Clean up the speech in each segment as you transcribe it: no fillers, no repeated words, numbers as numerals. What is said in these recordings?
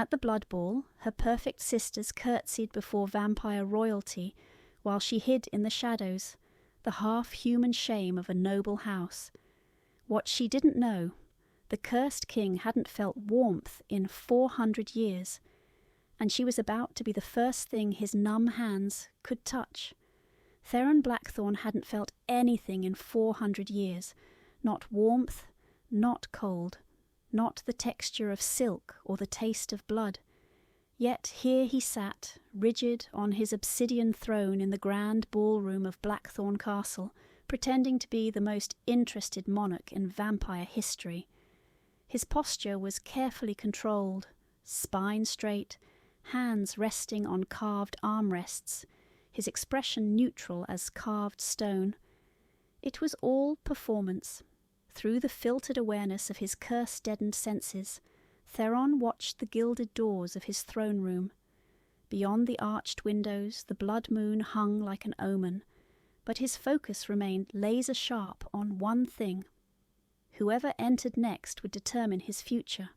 At the blood ball, her perfect sisters curtsied before vampire royalty while she hid in the shadows, the half-human shame of a noble house. What she didn't know, the cursed king hadn't felt warmth in 400 years, and she was about to be the first thing his numb hands could touch. Theron Blackthorn hadn't felt anything in 400 years, not warmth, not cold, not the texture of silk or the taste of blood. Yet here he sat, rigid on his obsidian throne in the grand ballroom of Blackthorn Castle, pretending to be the most interested monarch in vampire history. His posture was carefully controlled, spine straight, hands resting on carved armrests, his expression neutral as carved stone. It was all performance. Through the filtered awareness of his curse-deadened senses, Theron watched the gilded doors of his throne room. Beyond the arched windows, the blood moon hung like an omen, but his focus remained laser-sharp on one thing. Whoever entered next would determine his future.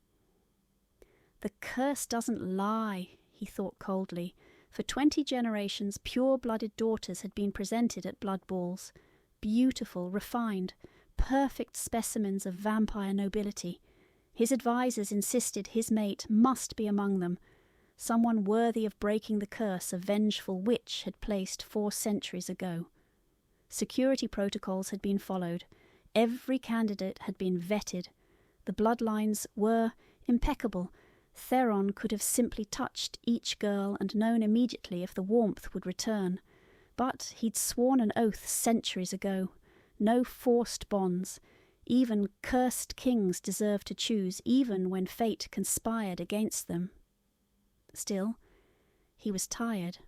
The curse doesn't lie, he thought coldly. For 20 generations, pure-blooded daughters had been presented at blood balls, beautiful, refined, perfect specimens of vampire nobility. His advisers insisted his mate must be among them, someone worthy of breaking the curse a vengeful witch had placed 4 centuries ago. Security protocols had been followed. Every candidate had been vetted. The bloodlines were impeccable. Theron could have simply touched each girl and known immediately if the warmth would return. But he'd sworn an oath centuries ago. No forced bonds. Even cursed kings deserved to choose, even when fate conspired against them. Still, he was tired.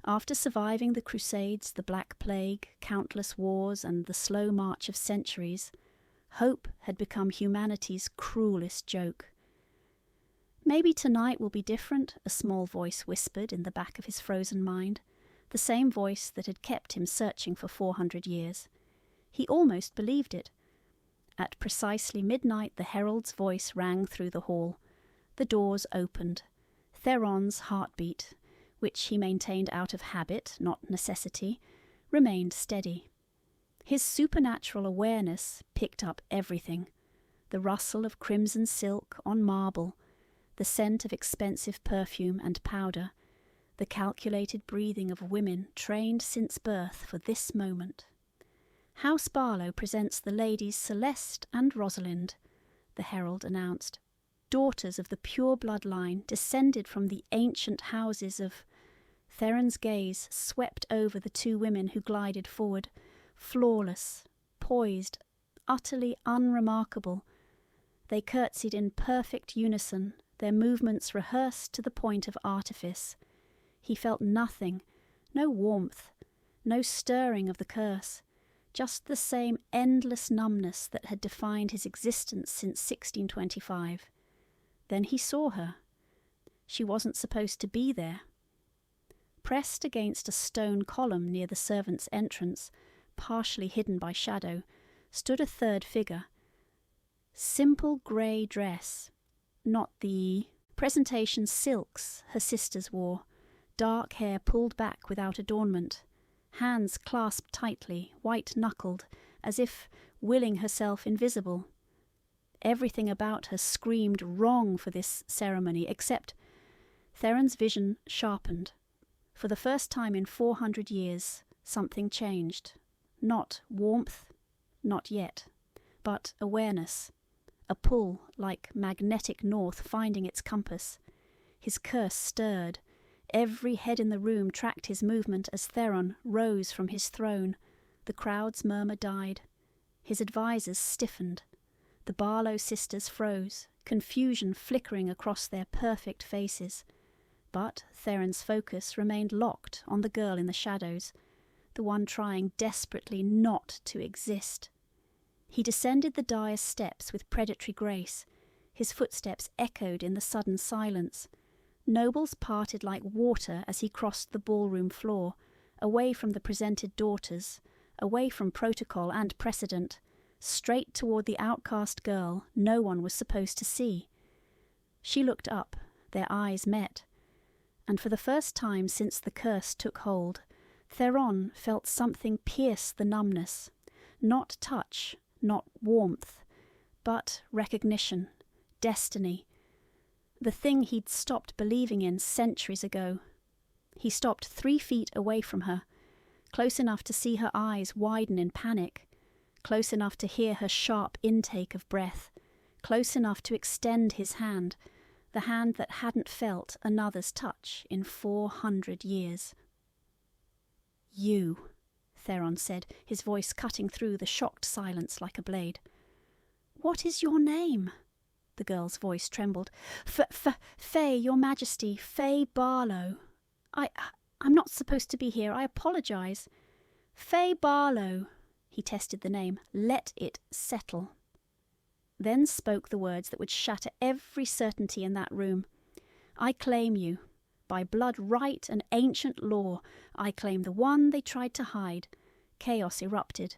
After surviving the Crusades, the Black Plague, countless wars, and the slow march of centuries, hope had become humanity's cruelest joke. Maybe tonight will be different, a small voice whispered in the back of his frozen mind, the same voice that had kept him searching for 400 years. He almost believed it. At precisely midnight, the herald's voice rang through the hall. The doors opened. Theron's heartbeat, which he maintained out of habit, not necessity, remained steady. His supernatural awareness picked up everything. The rustle of crimson silk on marble, the scent of expensive perfume and powder, the calculated breathing of women trained since birth for this moment. House Barlow presents the ladies Celeste and Rosalind, the herald announced, daughters of the pure bloodline descended from the ancient houses of... Theron's gaze swept over the 2 women who glided forward, flawless, poised, utterly unremarkable. They curtsied in perfect unison, their movements rehearsed to the point of artifice. He felt nothing, no warmth, no stirring of the curse, just the same endless numbness that had defined his existence since 1625. Then he saw her. She wasn't supposed to be there. Pressed against a stone column near the servants' entrance, partially hidden by shadow, stood a third figure. Simple grey dress, not the presentation silks her sisters wore, dark hair pulled back without adornment, hands clasped tightly, white-knuckled, as if willing herself invisible. Everything about her screamed wrong for this ceremony, except Theron's vision sharpened. For the first time in 400 years, something changed. Not warmth, not yet, but awareness. A pull like magnetic north finding its compass. His curse stirred. Every head in the room tracked his movement as Theron rose from his throne. The crowd's murmur died. His advisers stiffened. The Barlow sisters froze, confusion flickering across their perfect faces. But Theron's focus remained locked on the girl in the shadows, the one trying desperately not to exist. He descended the dais steps with predatory grace. His footsteps echoed in the sudden silence. Nobles parted like water as he crossed the ballroom floor, away from the presented daughters, away from protocol and precedent, straight toward the outcast girl no one was supposed to see. She looked up, their eyes met, and for the first time since the curse took hold, Theron felt something pierce the numbness. Not touch, not warmth, but recognition, destiny. The thing he'd stopped believing in centuries ago. He stopped 3 feet away from her, close enough to see her eyes widen in panic, close enough to hear her sharp intake of breath, close enough to extend his hand, the hand that hadn't felt another's touch in 400 years. "You," Theron said, his voice cutting through the shocked silence like a blade. "What is your name?" The girl's voice trembled. Faye, Your Majesty, Faye Barlow. I'm not supposed to be here. I apologize." "Faye Barlow." He tested the name. "Let it settle." Then spoke the words that would shatter every certainty in that room. "I claim you. By blood right and ancient law, I claim the one they tried to hide." Chaos erupted.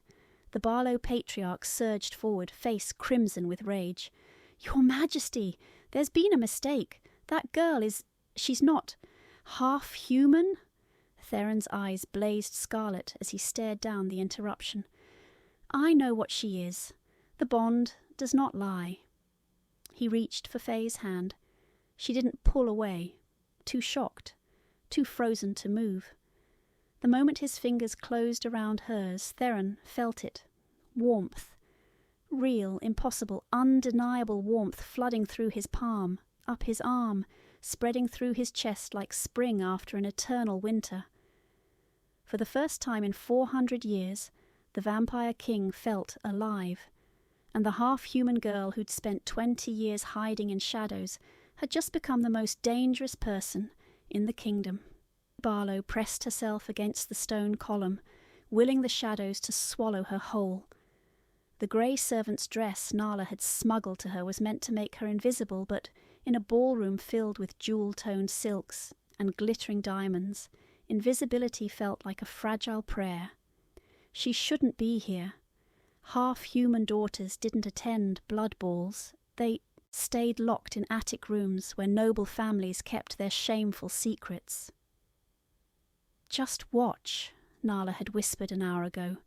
The Barlow patriarch surged forward, face crimson with rage. "Your Majesty, there's been a mistake. That girl she's not half human?" Theron's eyes blazed scarlet as he stared down the interruption. "I know what she is. The bond does not lie." He reached for Faye's hand. She didn't pull away. Too shocked, too frozen to move. The moment his fingers closed around hers, Theron felt it. Warmth. Real, impossible, undeniable warmth flooding through his palm, up his arm, spreading through his chest like spring after an eternal winter. For the first time in 400 years, the vampire king felt alive, and the half-human girl who'd spent 20 years hiding in shadows had just become the most dangerous person in the kingdom. Barlow pressed herself against the stone column, willing the shadows to swallow her whole. The grey servant's dress Nala had smuggled to her was meant to make her invisible, but in a ballroom filled with jewel-toned silks and glittering diamonds, invisibility felt like a fragile prayer. She shouldn't be here. Half-human daughters didn't attend blood balls. They stayed locked in attic rooms where noble families kept their shameful secrets. "Just watch," Nala had whispered an hour ago,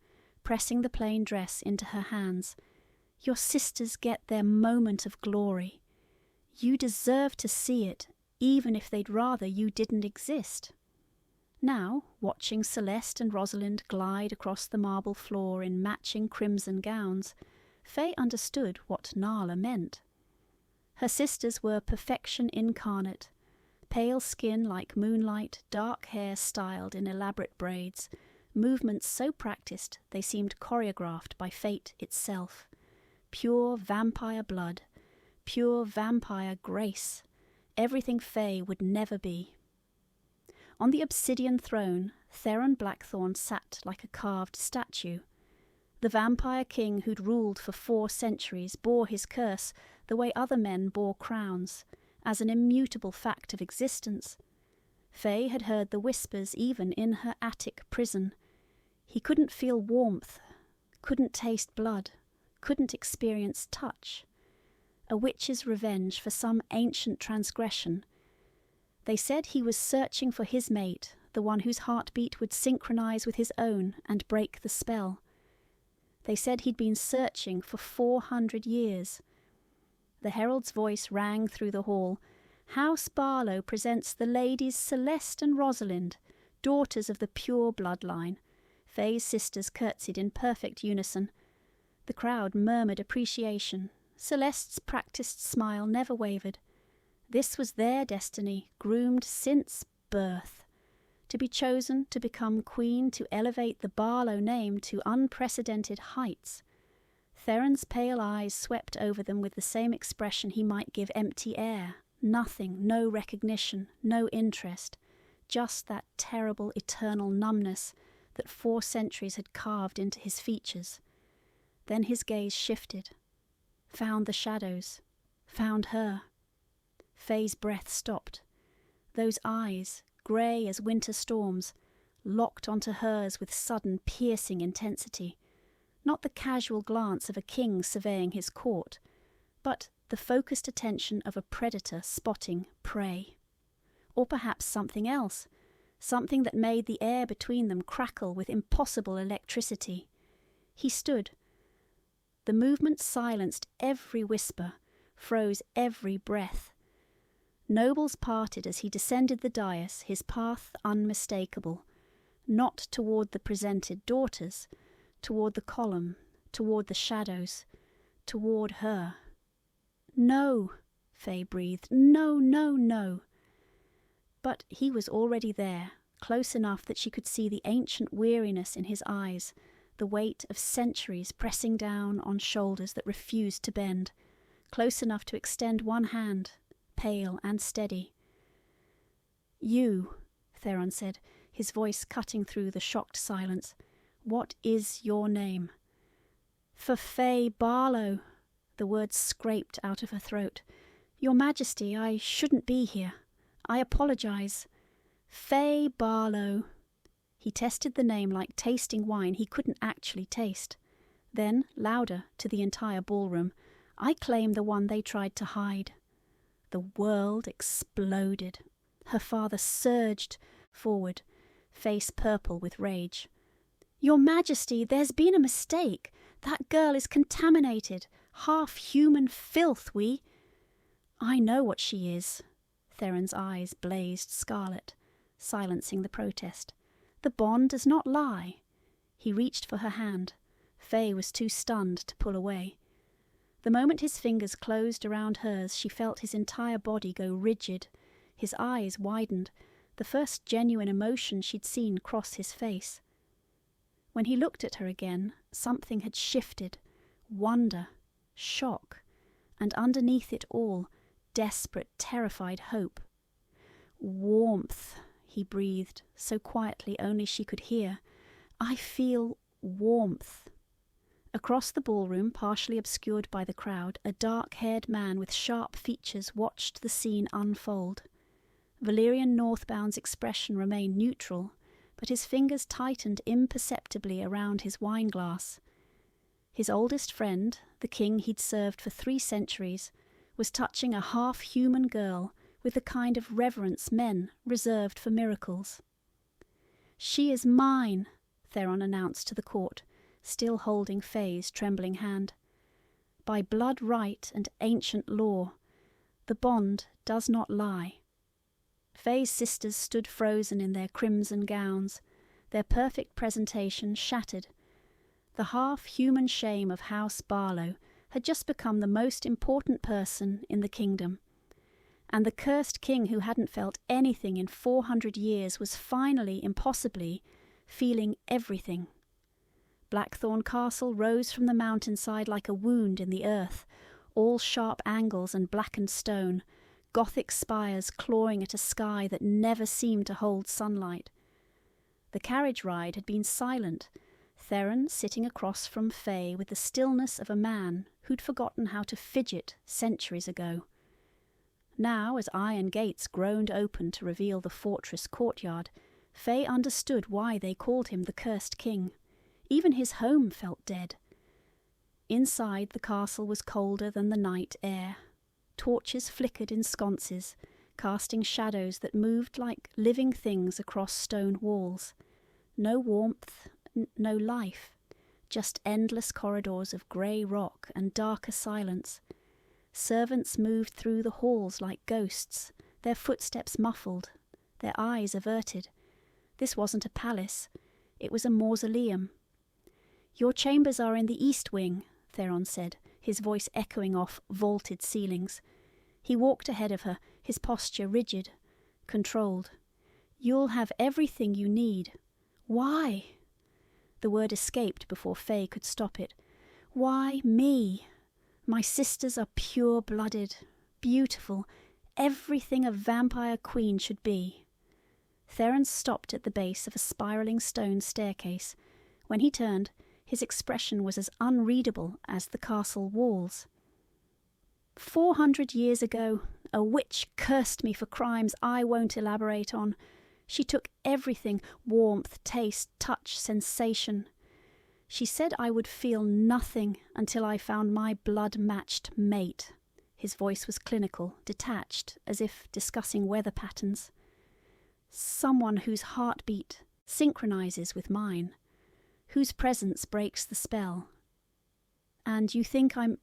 pressing the plain dress into her hands. "Your sisters get their moment of glory. You deserve to see it, even if they'd rather you didn't exist." Now, watching Celeste and Rosalind glide across the marble floor in matching crimson gowns, Faye understood what Nala meant. Her sisters were perfection incarnate, pale skin like moonlight, dark hair styled in elaborate braids, movements so practiced they seemed choreographed by fate itself. Pure vampire blood, pure vampire grace, everything Faye would never be. On the obsidian throne, Theron Blackthorn sat like a carved statue. The vampire king who'd ruled for 4 centuries bore his curse the way other men bore crowns, as an immutable fact of existence. Faye had heard the whispers even in her attic prison. He couldn't feel warmth, couldn't taste blood, couldn't experience touch. A witch's revenge for some ancient transgression. They said he was searching for his mate, the one whose heartbeat would synchronize with his own and break the spell. They said he'd been searching for 400 years. The herald's voice rang through the hall. "House Barlow presents the ladies Celeste and Rosalind, daughters of the pure bloodline." Faye's sisters curtsied in perfect unison. The crowd murmured appreciation. Celeste's practiced smile never wavered. This was their destiny, groomed since birth. To be chosen to become queen, to elevate the Barlow name to unprecedented heights. Theron's pale eyes swept over them with the same expression he might give empty air. Nothing, no recognition, no interest. Just that terrible eternal numbness that 4 centuries had carved into his features. Then his gaze shifted. Found the shadows. Found her. Faye's breath stopped. Those eyes, grey as winter storms, locked onto hers with sudden piercing intensity. Not the casual glance of a king surveying his court, but the focused attention of a predator spotting prey. Or perhaps something else, something that made the air between them crackle with impossible electricity. He stood. The movement silenced every whisper, froze every breath. Nobles parted as he descended the dais, his path unmistakable, not toward the presented daughters, toward the column, toward the shadows, toward her. "No," Faye breathed. "No, no, no." But he was already there, close enough that she could see the ancient weariness in his eyes, the weight of centuries pressing down on shoulders that refused to bend, close enough to extend one hand, pale and steady. "You," Theron said, his voice cutting through the shocked silence. "What is your name?" "For Faye Barlow," the words scraped out of her throat. "Your Majesty, I shouldn't be here. I apologize. Faye Barlow." He tested the name like tasting wine he couldn't actually taste. Then, louder, to the entire ballroom, "I claim the one they tried to hide." The world exploded. Her father surged forward, face purple with rage. "Your Majesty, there's been a mistake. That girl is contaminated. Half-human filth, I know what she is." Theron's eyes blazed scarlet, silencing the protest. "The bond does not lie." He reached for her hand. Faye was too stunned to pull away. The moment his fingers closed around hers, she felt his entire body go rigid. His eyes widened, the first genuine emotion she'd seen cross his face. When he looked at her again, something had shifted. Wonder, shock, and underneath it all, desperate, terrified hope. "Warmth," he breathed, so quietly only she could hear. "I feel warmth." Across the ballroom, partially obscured by the crowd, a dark-haired man with sharp features watched the scene unfold. Valyrian Northbound's expression remained neutral, but his fingers tightened imperceptibly around his wineglass. His oldest friend, the king he'd served for 3 centuries, was touching a half-human girl with the kind of reverence men reserved for miracles. "She is mine," Theron announced to the court, still holding Faye's trembling hand. "By blood right and ancient law, the bond does not lie." Faye's sisters stood frozen in their crimson gowns, their perfect presentation shattered. The half-human shame of House Barlow had just become the most important person in the kingdom. And the cursed king who hadn't felt anything in 400 years was finally, impossibly, feeling everything. Blackthorn Castle rose from the mountainside like a wound in the earth, all sharp angles and blackened stone, Gothic spires clawing at a sky that never seemed to hold sunlight. The carriage ride had been silent, Theron sitting across from Faye with the stillness of a man who'd forgotten how to fidget centuries ago. Now, as iron gates groaned open to reveal the fortress courtyard, Faye understood why they called him the Cursed King. Even his home felt dead. Inside, the castle was colder than the night air. Torches flickered in sconces, casting shadows that moved like living things across stone walls. No warmth, no life, just endless corridors of grey rock and darker silence. Servants moved through the halls like ghosts, their footsteps muffled, their eyes averted. This wasn't a palace, it was a mausoleum. "Your chambers are in the east wing," Theron said, his voice echoing off vaulted ceilings. He walked ahead of her, his posture rigid, controlled. "You'll have everything you need." "Why?" The word escaped before Faye could stop it. "Why me? My sisters are pure-blooded, beautiful, everything a vampire queen should be." Theron stopped at the base of a spiralling stone staircase. When he turned, his expression was as unreadable as the castle walls. 400 years ago, a witch cursed me for crimes I won't elaborate on. She took everything, warmth, taste, touch, sensation. She said I would feel nothing until I found my blood-matched mate. His voice was clinical, detached, as if discussing weather patterns. Someone whose heartbeat synchronizes with mine, whose presence breaks the spell. And you think I'm...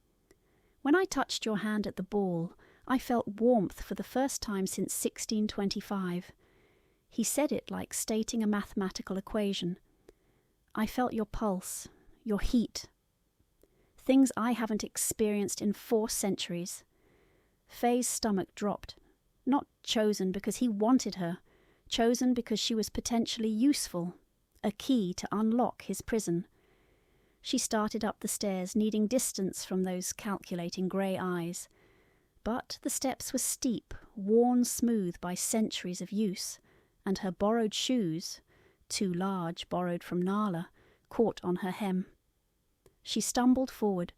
When I touched your hand at the ball, I felt warmth for the first time since 1625. He said it like stating a mathematical equation. I felt your pulse, your heat. Things I haven't experienced in 4 centuries. Faye's stomach dropped. Not chosen because he wanted her, chosen because she was potentially useful, a key to unlock his prison. She started up the stairs, needing distance from those calculating grey eyes. But the steps were steep, worn smooth by centuries of use, and her borrowed shoes, too large, borrowed from Nala, caught on her hem. She stumbled forward.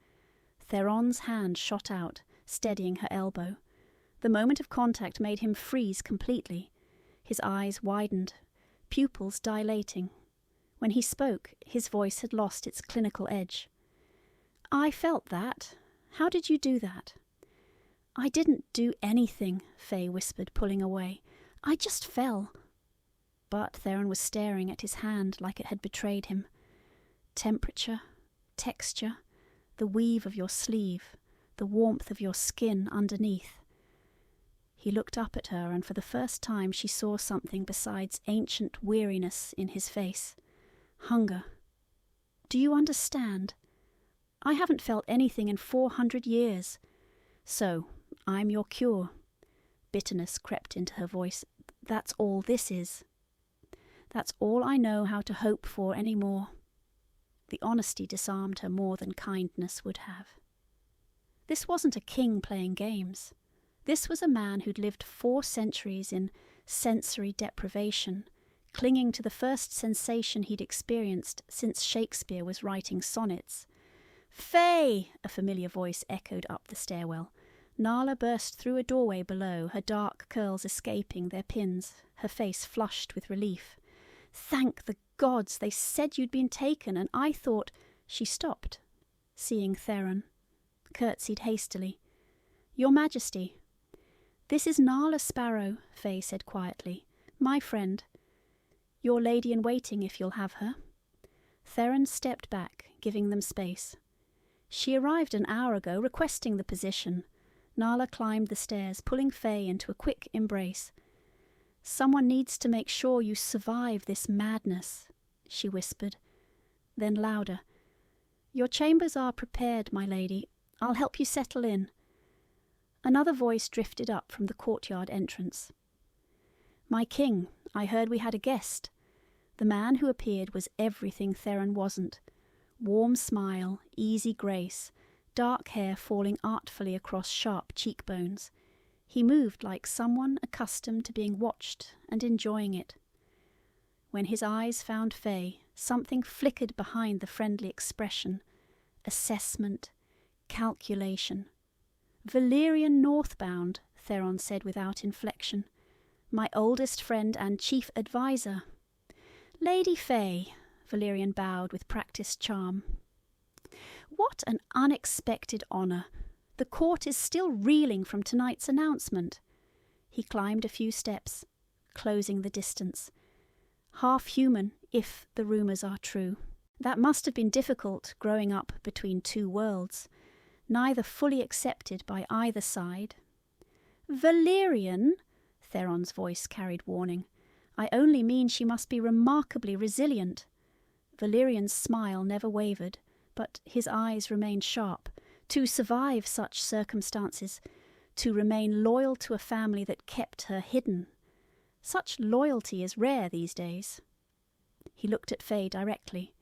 Theron's hand shot out, steadying her elbow. The moment of contact made him freeze completely. His eyes widened, pupils dilating. When he spoke, his voice had lost its clinical edge. I felt that. How did you do that? I didn't do anything, Faye whispered, pulling away. I just fell. But Theron was staring at his hand like it had betrayed him. Temperature, texture, the weave of your sleeve, the warmth of your skin underneath. He looked up at her, and for the first time she saw something besides ancient weariness in his face. Hunger. Do you understand? I haven't felt anything in 400 years. So, I'm your cure. Bitterness crept into her voice. That's all this is. That's all I know how to hope for any more. The honesty disarmed her more than kindness would have. This wasn't a king playing games. This was a man who'd lived 4 centuries in sensory deprivation, clinging to the first sensation he'd experienced since Shakespeare was writing sonnets. Faye! A familiar voice echoed up the stairwell. Nala burst through a doorway below, her dark curls escaping their pins, her face flushed with relief. Thank the gods, they said you'd been taken, and I thought... She stopped, seeing Theron, curtsied hastily. Your Majesty. This is Nala Sparrow, Faye said quietly. My friend. Your lady-in-waiting, if you'll have her. Theron stepped back, giving them space. She arrived an hour ago, requesting the position. Nala climbed the stairs, pulling Faye into a quick embrace. Someone needs to make sure you survive this madness, she whispered. Then louder. Your chambers are prepared, my lady. I'll help you settle in. Another voice drifted up from the courtyard entrance. My king, I heard we had a guest. The man who appeared was everything Theron wasn't. Warm smile, easy grace, dark hair falling artfully across sharp cheekbones. He moved like someone accustomed to being watched and enjoying it. When his eyes found Faye, something flickered behind the friendly expression. Assessment, calculation. Valyrian northbound, Theron said without inflection. My oldest friend and chief adviser. Lady Faye, Valyrian bowed with practised charm. What an unexpected honour. The court is still reeling from tonight's announcement. He climbed a few steps, closing the distance. Half human, if the rumours are true. That must have been difficult, growing up between 2 worlds, neither fully accepted by either side. Valyrian, Theron's voice carried warning. I only mean she must be remarkably resilient. Valyrian's smile never wavered, but his eyes remained sharp. To survive such circumstances, to remain loyal to a family that kept her hidden. Such loyalty is rare these days. He looked at Faye directly.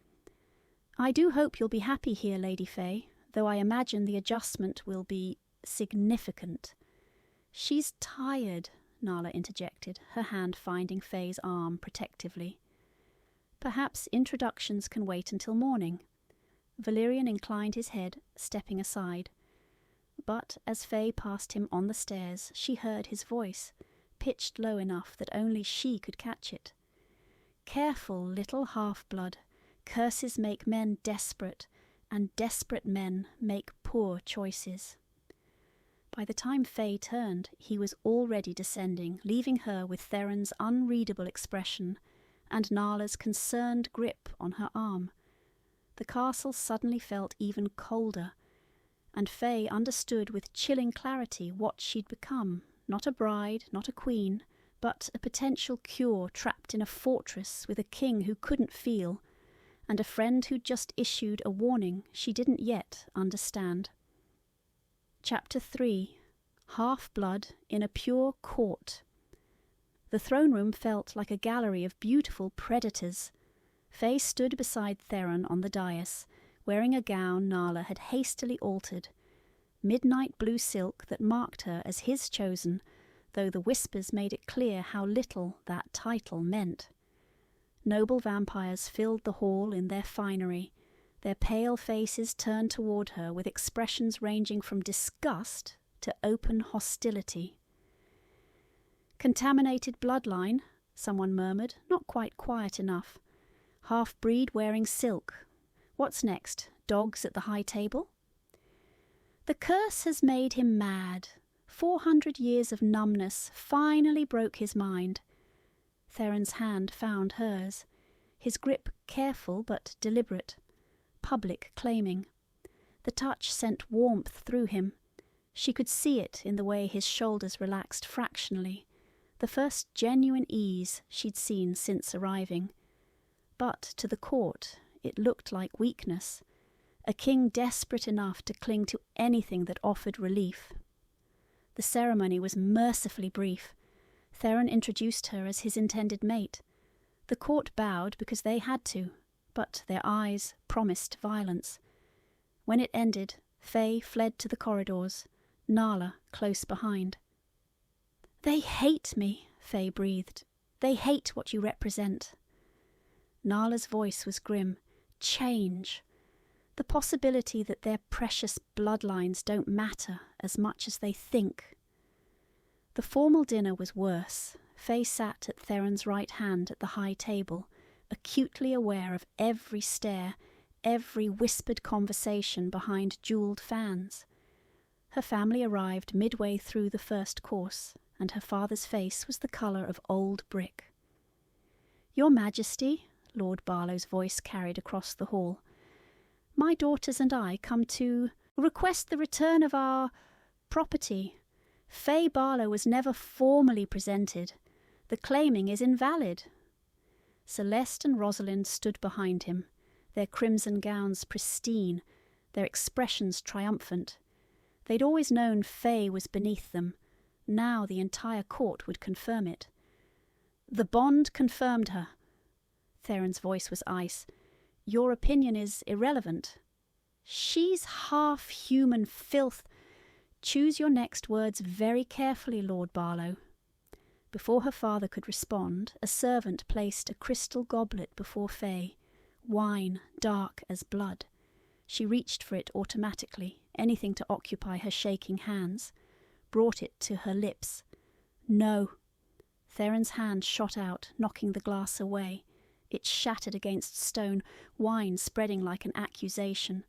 I do hope you'll be happy here, Lady Faye, though I imagine the adjustment will be significant. She's tired, Nala interjected, her hand finding Faye's arm protectively. Perhaps introductions can wait until morning. Valyrian inclined his head, stepping aside. But as Faye passed him on the stairs, she heard his voice, pitched low enough that only she could catch it. Careful, little half-blood. Curses make men desperate, and desperate men make poor choices. By the time Faye turned, he was already descending, leaving her with Theron's unreadable expression and Nala's concerned grip on her arm. The castle suddenly felt even colder, and Faye understood with chilling clarity what she'd become. Not a bride, not a queen, but a potential cure trapped in a fortress with a king who couldn't feel, and a friend who'd just issued a warning she didn't yet understand. Chapter 3. Half-Blood in a Pure Court. The throne room felt like a gallery of beautiful predators. Faye stood beside Theron on the dais, wearing a gown Nala had hastily altered, midnight blue silk that marked her as his chosen, though the whispers made it clear how little that title meant. Noble vampires filled the hall in their finery, their pale faces turned toward her with expressions ranging from disgust to open hostility. "Contaminated bloodline," someone murmured, not quite quiet enough. "Half-breed wearing silk. What's next? Dogs at the high table?" "The curse has made him mad. 400 years of numbness finally broke his mind." Theron's hand found hers, his grip careful but deliberate, public claiming. The touch sent warmth through him. She could see it in the way his shoulders relaxed fractionally, the first genuine ease she'd seen since arriving. But to the court it looked like weakness, a king desperate enough to cling to anything that offered relief. The ceremony was mercifully brief. Theron introduced her as his intended mate. The court bowed because they had to, but their eyes promised violence. When it ended, Faye fled to the corridors, Nala close behind. "They hate me," Faye breathed. "They hate what you represent." Nala's voice was grim. "Change. The possibility that their precious bloodlines don't matter as much as they think." The formal dinner was worse. Faye sat at Theron's right hand at the high table, acutely aware of every stare, every whispered conversation behind jewelled fans. Her family arrived midway through the first course, and her father's face was the colour of old brick. "Your Majesty," Lord Barlow's voice carried across the hall, "my daughters and I come to request the return of our property. Faye Barlow was never formally presented. The claiming is invalid." Celeste and Rosalind stood behind him, their crimson gowns pristine, their expressions triumphant. They'd always known Faye was beneath them. Now the entire court would confirm it. "The bond confirmed her." Theron's voice was ice. "Your opinion is irrelevant." "She's half-human filth." "Choose your next words very carefully, Lord Barlow." Before her father could respond, a servant placed a crystal goblet before Faye, wine dark as blood. She reached for it automatically, anything to occupy her shaking hands, brought it to her lips. "No." Theron's hand shot out, knocking the glass away. It shattered against stone, wine spreading like an accusation.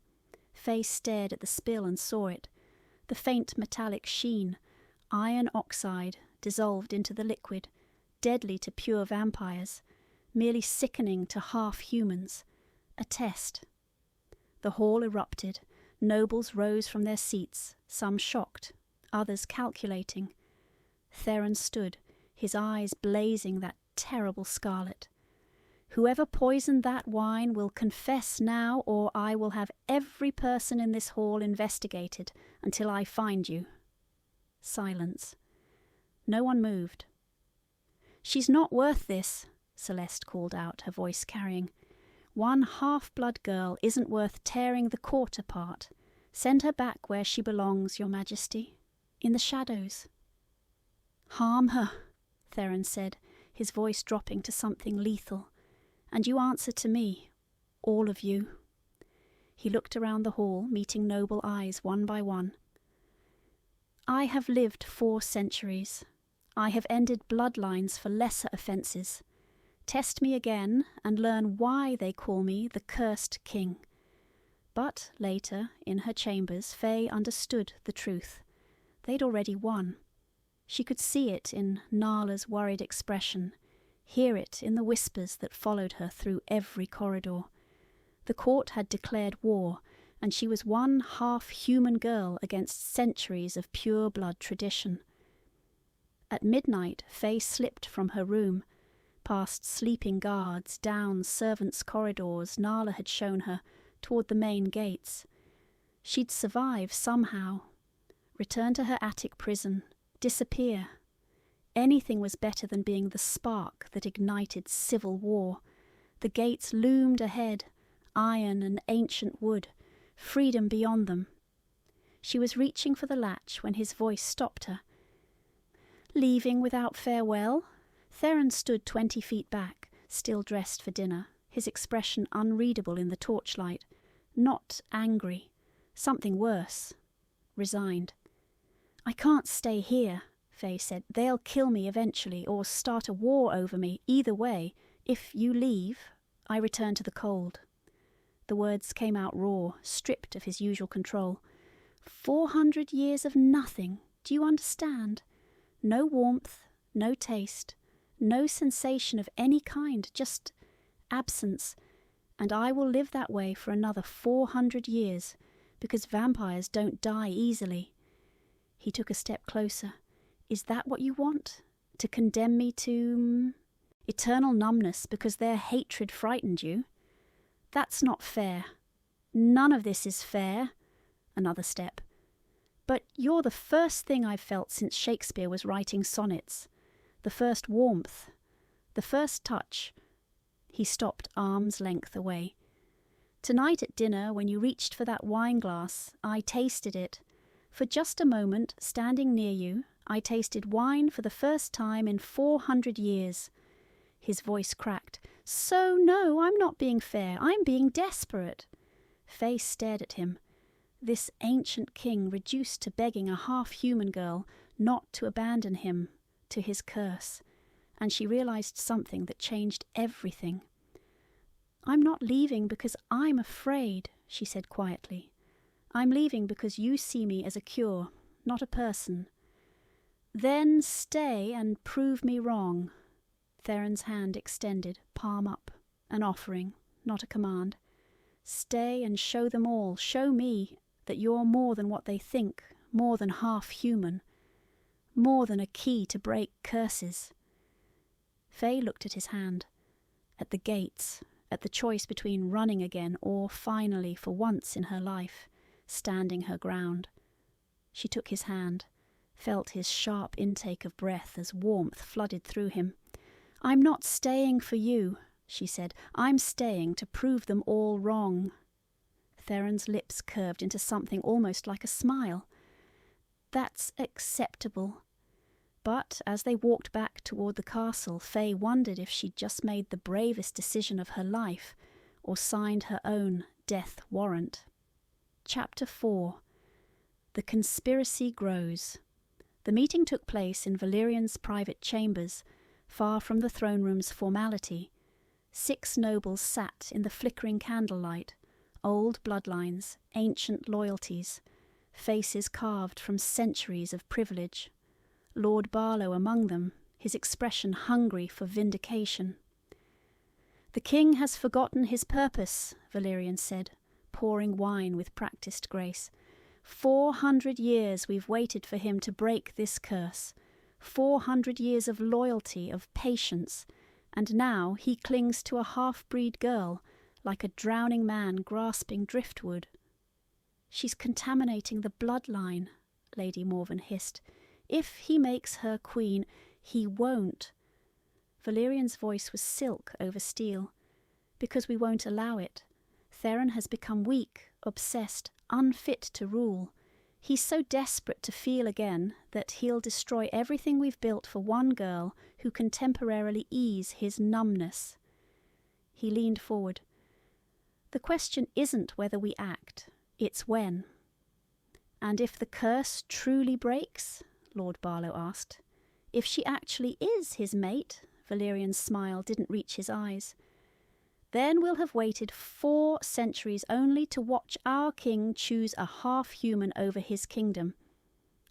Faye stared at the spill and saw it. The faint metallic sheen, iron oxide, dissolved into the liquid, deadly to pure vampires, merely sickening to half-humans. A test. The hall erupted. Nobles rose from their seats, some shocked, others calculating. Theron stood, his eyes blazing that terrible scarlet. "Whoever poisoned that wine will confess now, or I will have every person in this hall investigated until I find you." Silence. No one moved. "She's not worth this," Celeste called out, her voice carrying. "One half-blood girl isn't worth tearing the court apart. Send her back where she belongs, Your Majesty. In the shadows." "Harm her," Theron said, his voice dropping to something lethal. "And you answer to me. All of you." He looked around the hall, meeting noble eyes one by one. "I have lived 4 centuries. I have ended bloodlines for lesser offences. Test me again and learn why they call me the Cursed King." But later, in her chambers, Faye understood the truth. they'd already won. She could see it in Nala's worried expression, hear it in the whispers that followed her through every corridor. The court had declared war, and she was one half-human girl against centuries of pure-blood tradition. At midnight, Faye slipped from her room, past sleeping guards, down servants' corridors Nala had shown her, toward the main gates. She'd survive somehow, return to her attic prison, disappear. Anything was better than being the spark that ignited civil war. The gates loomed ahead, iron and ancient wood, freedom beyond them. She was reaching for the latch when his voice stopped her. Leaving without farewell? Theron stood 20 feet back, still dressed for dinner, his expression unreadable in the torchlight. Not angry. Something worse. Resigned. "I can't stay here," Faye said. "They'll kill me eventually, or start a war over me. Either way, if you leave, I return to the cold." The words came out raw, stripped of his usual control. 400 years of nothing, do you understand? No warmth, no taste, no sensation of any kind, just absence. And I will live that way for another 400 years, because vampires don't die easily. He took a step closer. "Is that what you want? To condemn me to eternal numbness because their hatred frightened you? That's not fair. None of this is fair." Another step. "But you're the first thing I've felt since Shakespeare was writing sonnets. The first warmth. The first touch." He stopped arm's length away. "Tonight at dinner, when you reached for that wine glass, I tasted it. For just a moment, standing near you, I tasted wine for the first time in 400 years. His voice cracked. "So no, I'm not being fair. I'm being desperate." Faye stared at him. This ancient king reduced to begging a half-human girl not to abandon him to his curse. And she realized something that changed everything. "I'm not leaving because I'm afraid," she said quietly. "I'm leaving because you see me as a cure, not a person." "Then stay and prove me wrong." Theron's hand extended, palm up, an offering, not a command. "Stay and show them all, show me, that you're more than what they think, more than half-human, more than a key to break curses." Faye looked at his hand, at the gates, at the choice between running again or finally, for once in her life, standing her ground. She took his hand, felt his sharp intake of breath as warmth flooded through him. "I'm not staying for you," she said. "I'm staying to prove them all wrong." Theron's lips curved into something almost like a smile. "That's acceptable." But as they walked back toward the castle, Faye wondered if she'd just made the bravest decision of her life, or signed her own death warrant. Chapter 4. The conspiracy grows. The meeting took place in Valerian's private chambers, far from the throne room's formality. 6 nobles sat in the flickering candlelight, old bloodlines, ancient loyalties, faces carved from centuries of privilege. Lord Barlow among them, his expression hungry for vindication. "The king has forgotten his purpose," Valerian said, pouring wine with practised grace. 400 years we've waited for him to break this curse. 400 years of loyalty, of patience, and now he clings to a half-breed girl, like a drowning man grasping driftwood. "She's contaminating the bloodline," Lady Morven hissed. "If he makes her queen, he won't." Valerian's voice was silk over steel. "Because we won't allow it. Theron has become weak, obsessed, unfit to rule. He's so desperate to feel again that he'll destroy everything we've built for one girl who can temporarily ease his numbness." He leaned forward. "The question isn't whether we act, it's when." "And if the curse truly breaks?" Lord Barlow asked. "If she actually is his mate?" Valerian's smile didn't reach his eyes. "Then we'll have waited 4 centuries only to watch our king choose a half-human over his kingdom.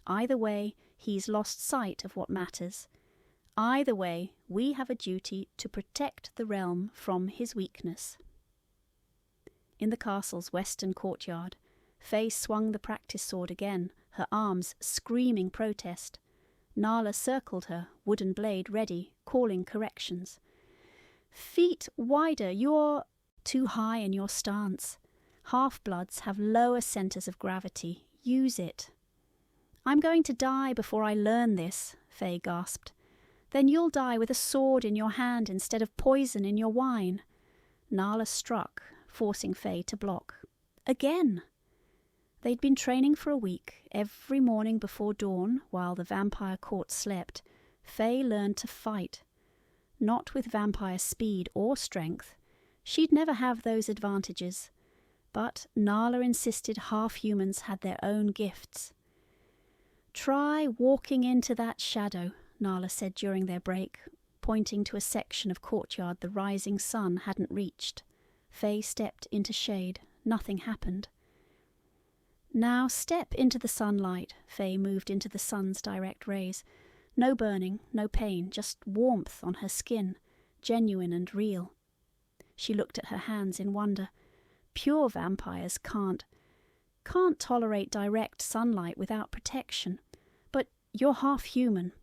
Either way, he's lost sight of what matters. Either way, we have a duty to protect the realm from his weakness. In the castle's western courtyard, Faye swung the practice sword again, her arms screaming protest. Nala circled her, wooden blade ready, calling corrections. "Feet wider, you're too high in your stance. Half-bloods have lower centers of gravity. Use it." "I'm going to die before I learn this," Faye gasped. "Then you'll die with a sword in your hand instead of poison in your wine." Nala struck, forcing Faye to block. Again! They'd been training for a week. Every morning before dawn, while the vampire court slept, Faye learned to fight. Not with vampire speed or strength. She'd never have those advantages. But Nala insisted half-humans had their own gifts. "Try walking into that shadow," Nala said during their break, pointing to a section of courtyard the rising sun hadn't reached. Faye stepped into shade. Nothing happened. "Now step into the sunlight." Faye moved into the sun's direct rays. No burning, no pain, just warmth on her skin, genuine and real. She looked at her hands in wonder. Pure vampires can't tolerate direct sunlight without protection. But you're half-human.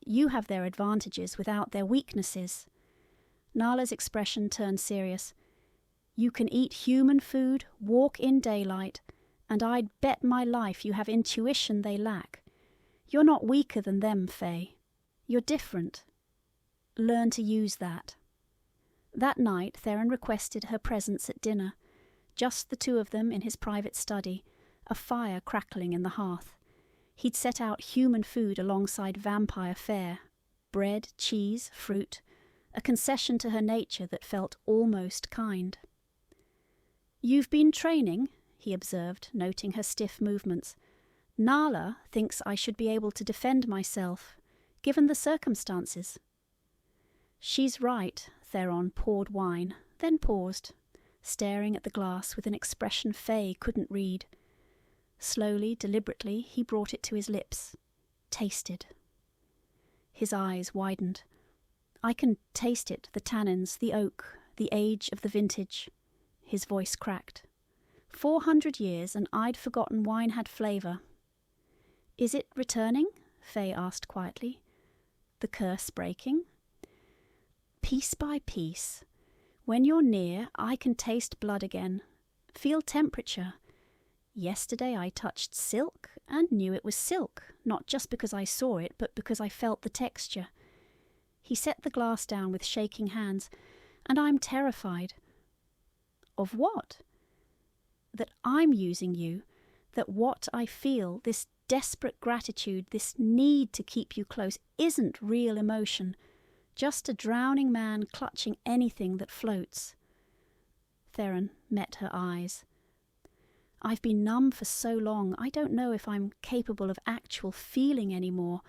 You have their advantages without their weaknesses. Nala's expression turned serious. "You can eat human food, walk in daylight, and I'd bet my life you have intuition they lack. You're not weaker than them, Faye. You're different. Learn to use that." That night, Theron requested her presence at dinner. Just the two of them in his private study, a fire crackling in the hearth. He'd set out human food alongside vampire fare. Bread, cheese, fruit. A concession to her nature that felt almost kind. "You've been training," he observed, noting her stiff movements. "Nala thinks I should be able to defend myself, given the circumstances." "She's right." Theron poured wine, then paused, staring at the glass with an expression Faye couldn't read. Slowly, deliberately, he brought it to his lips. Tasted. His eyes widened. "I can taste it, the tannins, the oak, the age of the vintage." His voice cracked. 400 years, and I'd forgotten wine had flavour. "Is it returning?" Faye asked quietly. "The curse breaking?" "Piece by piece. When you're near, I can taste blood again. Feel temperature. Yesterday I touched silk and knew it was silk, not just because I saw it, but because I felt the texture." He set the glass down with shaking hands. "And I'm terrified." "Of what?" "That I'm using you, that what I feel, this desperate gratitude, this need to keep you close, isn't real emotion, just a drowning man clutching anything that floats." Theron met her eyes. "I've been numb for so long, I don't know if I'm capable of actual feeling anymore.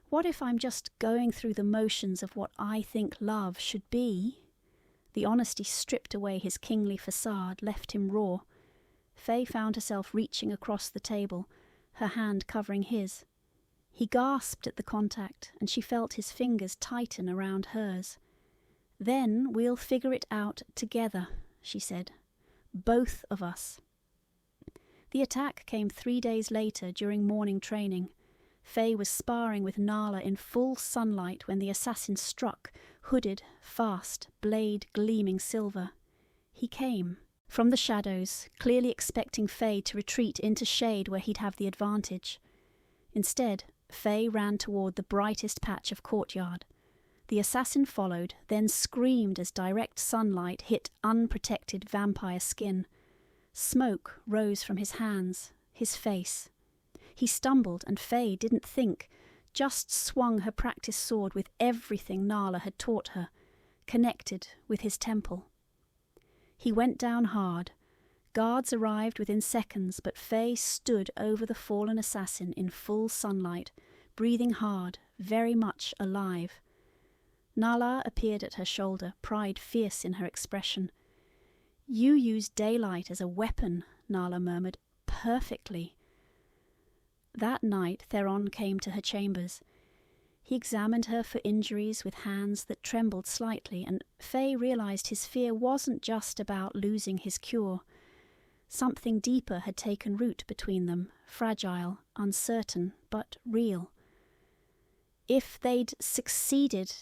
What if I'm just going through the motions of what I think love should be?" The honesty stripped away his kingly facade, left him raw. Faye found herself reaching across the table, her hand covering his. He gasped at the contact, and she felt his fingers tighten around hers. "Then we'll figure it out together," she said. "Both of us." The attack came 3 days later during morning training. Faye was sparring with Nala in full sunlight when the assassin struck, hooded, fast, blade gleaming silver. He came. From the shadows, clearly expecting Faye to retreat into shade where he'd have the advantage. Instead, Faye ran toward the brightest patch of courtyard. The assassin followed, then screamed as direct sunlight hit unprotected vampire skin. Smoke rose from his hands, his face. He stumbled, and Faye didn't think, just swung her practice sword with everything Nala had taught her, connected with his temple. He went down hard. Guards arrived within seconds, but Faye stood over the fallen assassin in full sunlight, breathing hard, very much alive. Nala appeared at her shoulder, pride fierce in her expression. "You use daylight as a weapon," Nala murmured. "Perfectly." That night Theron came to her chambers. He examined her for injuries with hands that trembled slightly, and Faye realized his fear wasn't just about losing his cure. Something deeper had taken root between them, fragile, uncertain, but real. If they'd succeeded,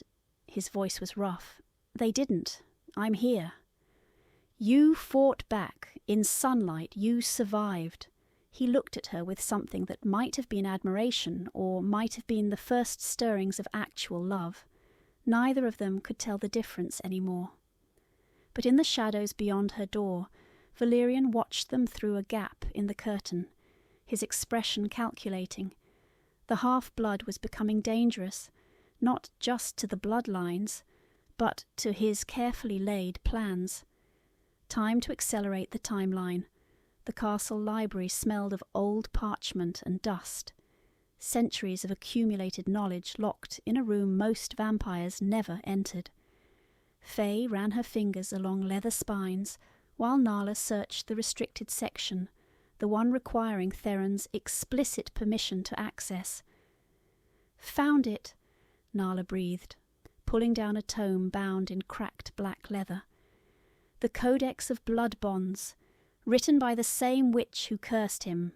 his voice was rough. They didn't. I'm here. You fought back. In sunlight, you survived. He looked at her with something that might have been admiration or might have been the first stirrings of actual love. Neither of them could tell the difference anymore. But in the shadows beyond her door, Valerian watched them through a gap in the curtain, his expression calculating. The half-blood was becoming dangerous, not just to the bloodlines, but to his carefully laid plans. Time to accelerate the timeline. The castle library smelled of old parchment and dust. Centuries of accumulated knowledge locked in a room most vampires never entered. Faye ran her fingers along leather spines, while Nala searched the restricted section, the one requiring Theron's explicit permission to access. "Found it," Nala breathed, pulling down a tome bound in cracked black leather. The Codex of Blood Bonds, written by the same witch who cursed him.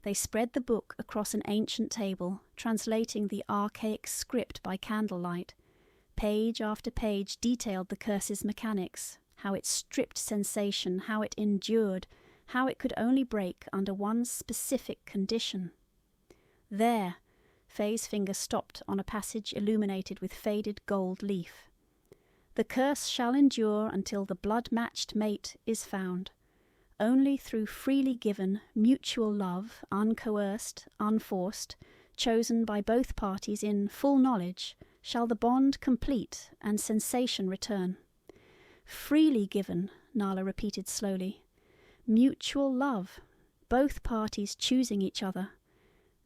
They spread the book across an ancient table, translating the archaic script by candlelight. Page after page detailed the curse's mechanics, how it stripped sensation, how it endured, how it could only break under one specific condition. There, Faye's finger stopped on a passage illuminated with faded gold leaf. The curse shall endure until the blood-matched mate is found. Only through freely given, mutual love, uncoerced, unforced, chosen by both parties in full knowledge, shall the bond complete and sensation return. Freely given, Nala repeated slowly. Mutual love, both parties choosing each other.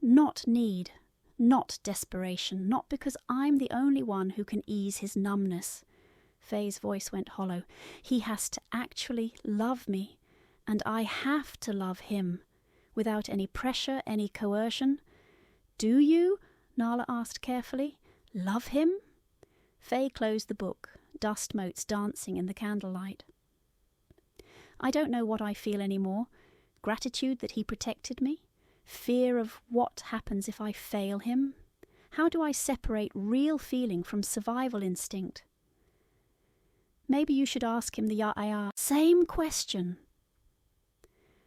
Not need, not desperation, not because I'm the only one who can ease his numbness. Faye's voice went hollow. He has to actually love me. And I have to love him, without any pressure, any coercion. Do you, Nala asked carefully, love him? Faye closed the book, dust motes dancing in the candlelight. I don't know what I feel anymore. Gratitude that he protected me? Fear of what happens if I fail him? How do I separate real feeling from survival instinct? Maybe you should ask him the same question.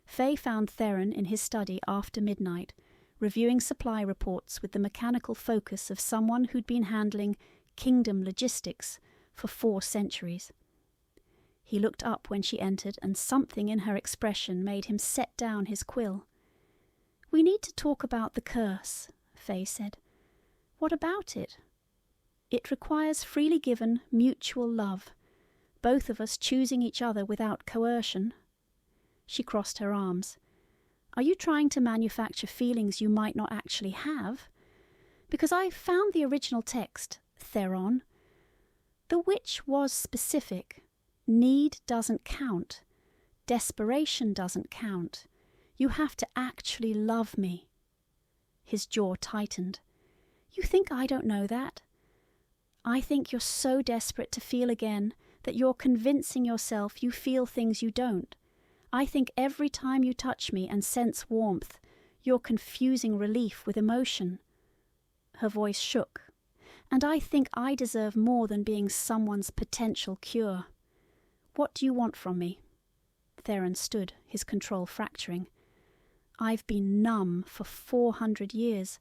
Faye found Theron in his study after midnight, reviewing supply reports with the mechanical focus of someone who'd been handling kingdom logistics for 4 centuries. He looked up when she entered, and something in her expression made him set down his quill. "We need to talk about the curse," Faye said. "What about it?" "It requires freely given, mutual love, both of us choosing each other without coercion." She crossed her arms. "Are you trying to manufacture feelings you might not actually have? Because I found the original text, Theron. The witch was specific. Need doesn't count. Desperation doesn't count. You have to actually love me." His jaw tightened. "You think I don't know that? I think you're so desperate to feel again that you're convincing yourself you feel things you don't. I think every time you touch me and sense warmth, you're confusing relief with emotion." Her voice shook. "And I think I deserve more than being someone's potential cure. What do you want from me?" Theron stood, his control fracturing. "I've been numb for 400 years.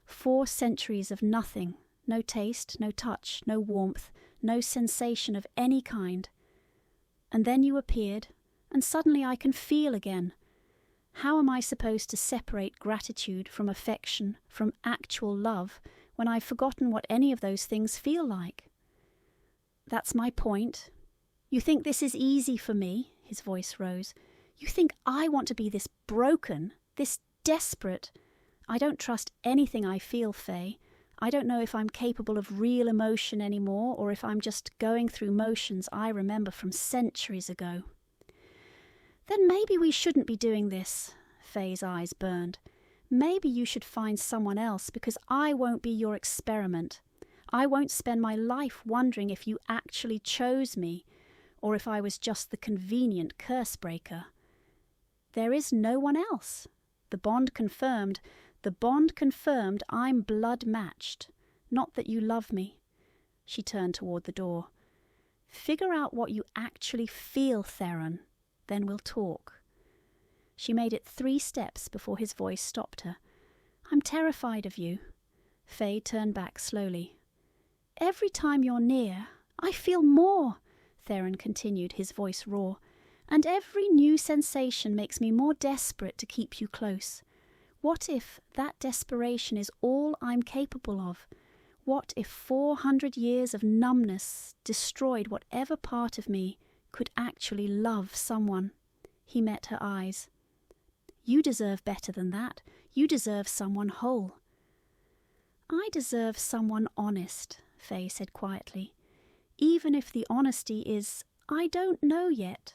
4 centuries of nothing. No taste, no touch, no warmth, no sensation of any kind. And then you appeared, and suddenly I can feel again. How am I supposed to separate gratitude from affection, from actual love, when I've forgotten what any of those things feel like?" "That's my point. You think this is easy for me?" His voice rose. "You think I want to be this broken, this desperate? I don't trust anything I feel, Faye. I don't know if I'm capable of real emotion anymore, or if I'm just going through motions I remember from centuries ago." "Then maybe we shouldn't be doing this." Faye's eyes burned. Maybe you should find someone else, because I won't be your experiment. I won't spend my life wondering if you actually chose me, or if I was just the convenient curse breaker. There is no one else. The bond confirmed I'm blood matched. Not that you love me. She turned toward the door. Figure out what you actually feel, Theron. Then we'll talk. She made it 3 steps before his voice stopped her. I'm terrified of you. Faye turned back slowly. Every time you're near, I feel more, Theron continued, his voice raw. And every new sensation makes me more desperate to keep you close. What if that desperation is all I'm capable of? What if 400 years of numbness destroyed whatever part of me could actually love someone? He met her eyes. You deserve better than that. You deserve someone whole. I deserve someone honest, Faye said quietly. Even if the honesty is, I don't know yet.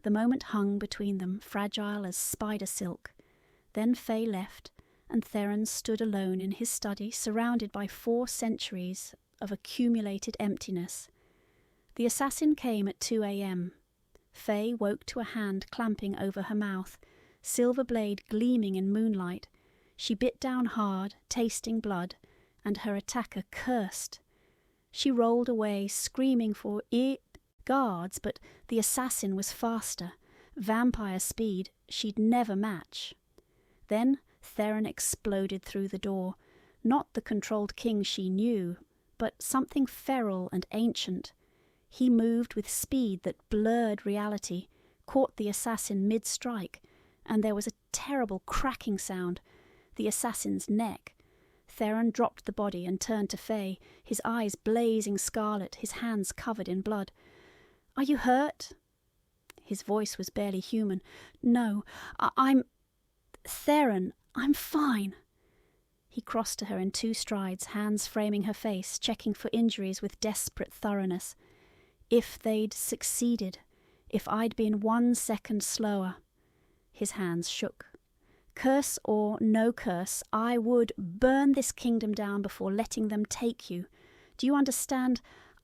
The moment hung between them, fragile as spider silk. Then Faye left, and Theron stood alone in his study, surrounded by 4 centuries of accumulated emptiness. The assassin came at 2 a.m. Faye woke to a hand clamping over her mouth, silver blade gleaming in moonlight. She bit down hard, tasting blood, and her attacker cursed. She rolled away, screaming for guards, but the assassin was faster. Vampire speed she'd never match. Then Theron exploded through the door, not the controlled king she knew, but something feral and ancient. He moved with speed that blurred reality, caught the assassin mid-strike, and there was a terrible cracking sound. The assassin's neck. Theron dropped the body and turned to Faye, his eyes blazing scarlet, his hands covered in blood. Are you hurt? His voice was barely human. No, I'm... Theron, I'm fine. He crossed to her in 2 strides, hands framing her face, checking for injuries with desperate thoroughness. If they'd succeeded, if I'd been 1 second slower. His hands shook. Curse or no curse, I would burn this kingdom down before letting them take you. Do you understand?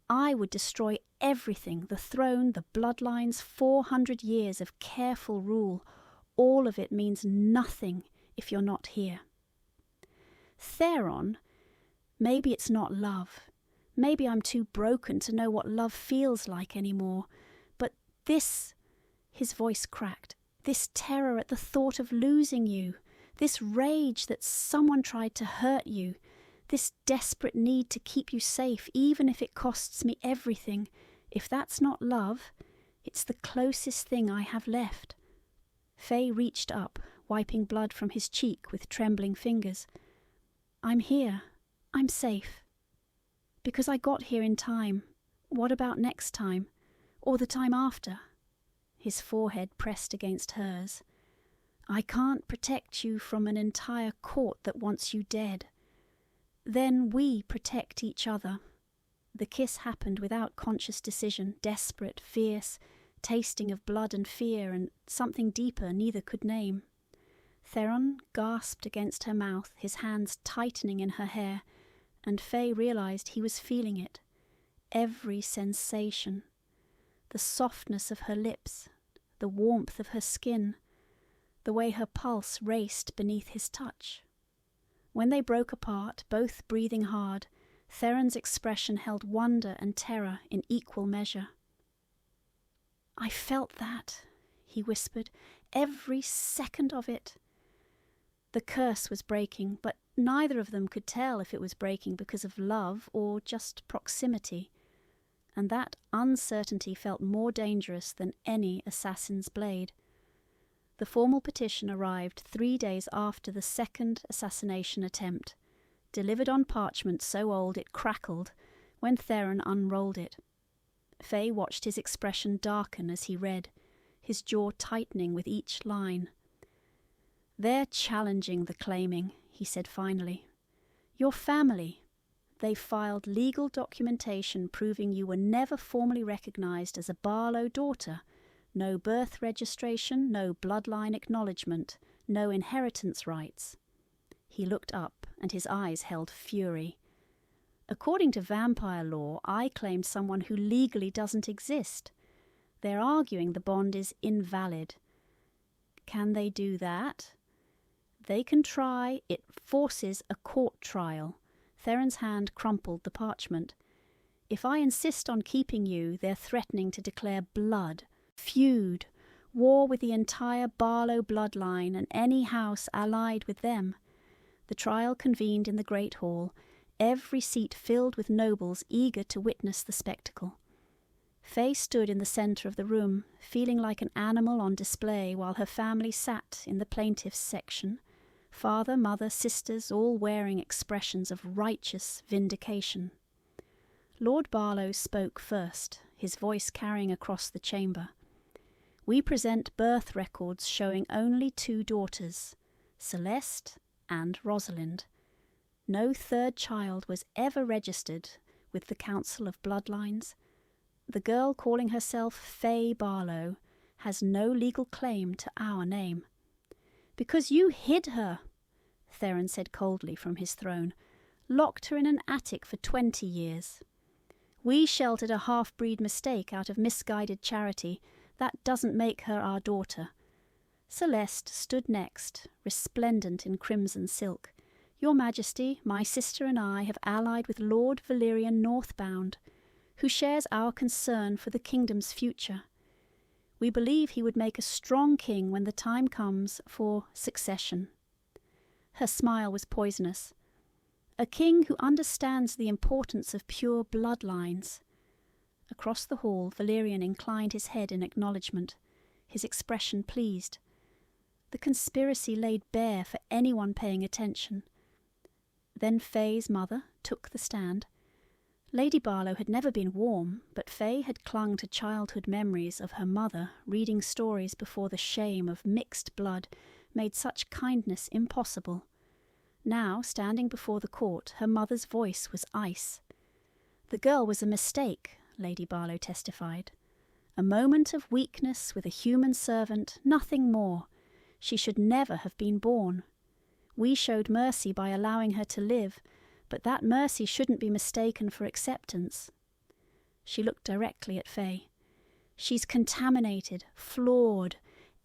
I would destroy everything, the throne, the bloodlines, 400 years of careful rule. All of it means nothing if you're not here. Theron, maybe it's not love. Maybe I'm too broken to know what love feels like anymore. But this, his voice cracked, this terror at the thought of losing you, this rage that someone tried to hurt you, this desperate need to keep you safe even if it costs me everything. If that's not love, it's the closest thing I have left. Faye reached up, wiping blood from his cheek with trembling fingers. I'm here. I'm safe. Because I got here in time. What about next time? Or the time after? His forehead pressed against hers. I can't protect you from an entire court that wants you dead. Then we protect each other. The kiss happened without conscious decision, desperate, fierce, tasting of blood and fear and something deeper neither could name. Theron gasped against her mouth, his hands tightening in her hair, and Faye realized he was feeling it. Every sensation. The softness of her lips, the warmth of her skin, the way her pulse raced beneath his touch. When they broke apart, both breathing hard, Theron's expression held wonder and terror in equal measure. I felt that, he whispered, every second of it. The curse was breaking, but neither of them could tell if it was breaking because of love or just proximity, and that uncertainty felt more dangerous than any assassin's blade. The formal petition arrived 3 days after the second assassination attempt, delivered on parchment so old it crackled when Theron unrolled it. Faye watched his expression darken as he read, his jaw tightening with each line. They're challenging the claiming, he said finally. Your family. They filed legal documentation proving you were never formally recognized as a Barlow daughter. No birth registration, no bloodline acknowledgement, no inheritance rights. He looked up, and his eyes held fury. According to vampire law, I claimed someone who legally doesn't exist. They're arguing the bond is invalid. Can they do that? They can try. It forces a court trial. Theron's hand crumpled the parchment. If I insist on keeping you, they're threatening to declare blood, feud, war with the entire Barlow bloodline and any house allied with them. The trial convened in the Great Hall, every seat filled with nobles eager to witness the spectacle. Faye stood in the centre of the room, feeling like an animal on display, while her family sat in the plaintiffs' section, father, mother, sisters, all wearing expressions of righteous vindication. Lord Barlow spoke first, his voice carrying across the chamber. We present birth records showing only 2 daughters, Celeste and Rosalind. No third child was ever registered with the Council of Bloodlines. The girl calling herself Faye Barlow has no legal claim to our name. Because you hid her, Theron said coldly from his throne, locked her in an attic for 20 years. We sheltered a half-breed mistake out of misguided charity. That doesn't make her our daughter. Celeste stood next, resplendent in crimson silk. Your Majesty, my sister and I have allied with Lord Valerian Northbound, who shares our concern for the kingdom's future. We believe he would make a strong king when the time comes for succession. Her smile was poisonous. A king who understands the importance of pure bloodlines. Across the hall, Valerian inclined his head in acknowledgement, his expression pleased. The conspiracy laid bare for anyone paying attention. Then Faye's mother took the stand. Lady Barlow had never been warm, but Faye had clung to childhood memories of her mother reading stories before the shame of mixed blood made such kindness impossible. Now, standing before the court, her mother's voice was ice. The girl was a mistake, Lady Barlow testified. A moment of weakness with a human servant, nothing more. She should never have been born. We showed mercy by allowing her to live, but that mercy shouldn't be mistaken for acceptance. She looked directly at Faye. She's contaminated, flawed,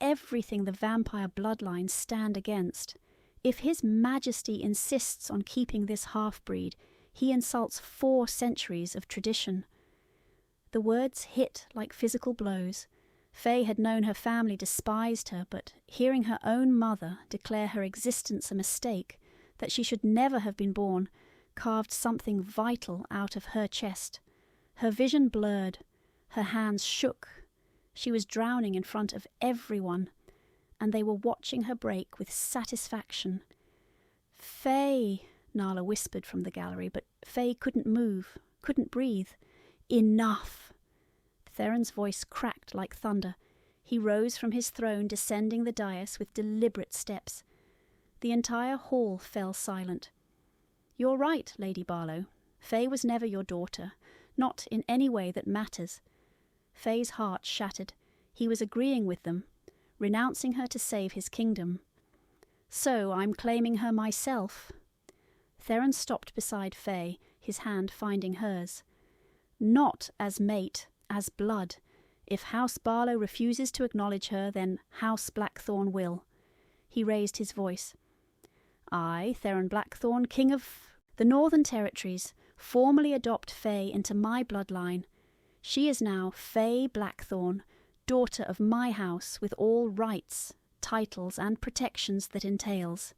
everything the vampire bloodlines stand against. If His Majesty insists on keeping this half-breed, he insults 4 centuries of tradition. The words hit like physical blows. Faye had known her family despised her, but hearing her own mother declare her existence a mistake, that she should never have been born, carved something vital out of her chest. Her vision blurred. Her hands shook. She was drowning in front of everyone, and they were watching her break with satisfaction. "Faye," Nala whispered from the gallery, but Faye couldn't move, couldn't breathe. "Enough!" Theron's voice cracked like thunder. He rose from his throne, descending the dais with deliberate steps. The entire hall fell silent. "You're right, Lady Barlow. Faye was never your daughter, not in any way that matters." Faye's heart shattered. He was agreeing with them, renouncing her to save his kingdom. "So I'm claiming her myself." Theron stopped beside Faye, his hand finding hers. "Not as mate, as blood. If House Barlow refuses to acknowledge her, then House Blackthorn will." He raised his voice. "I, Theron Blackthorn, King of the Northern Territories, formally adopt Faye into my bloodline. She is now Faye Blackthorn, daughter of my house, with all rights, titles, and protections that entails."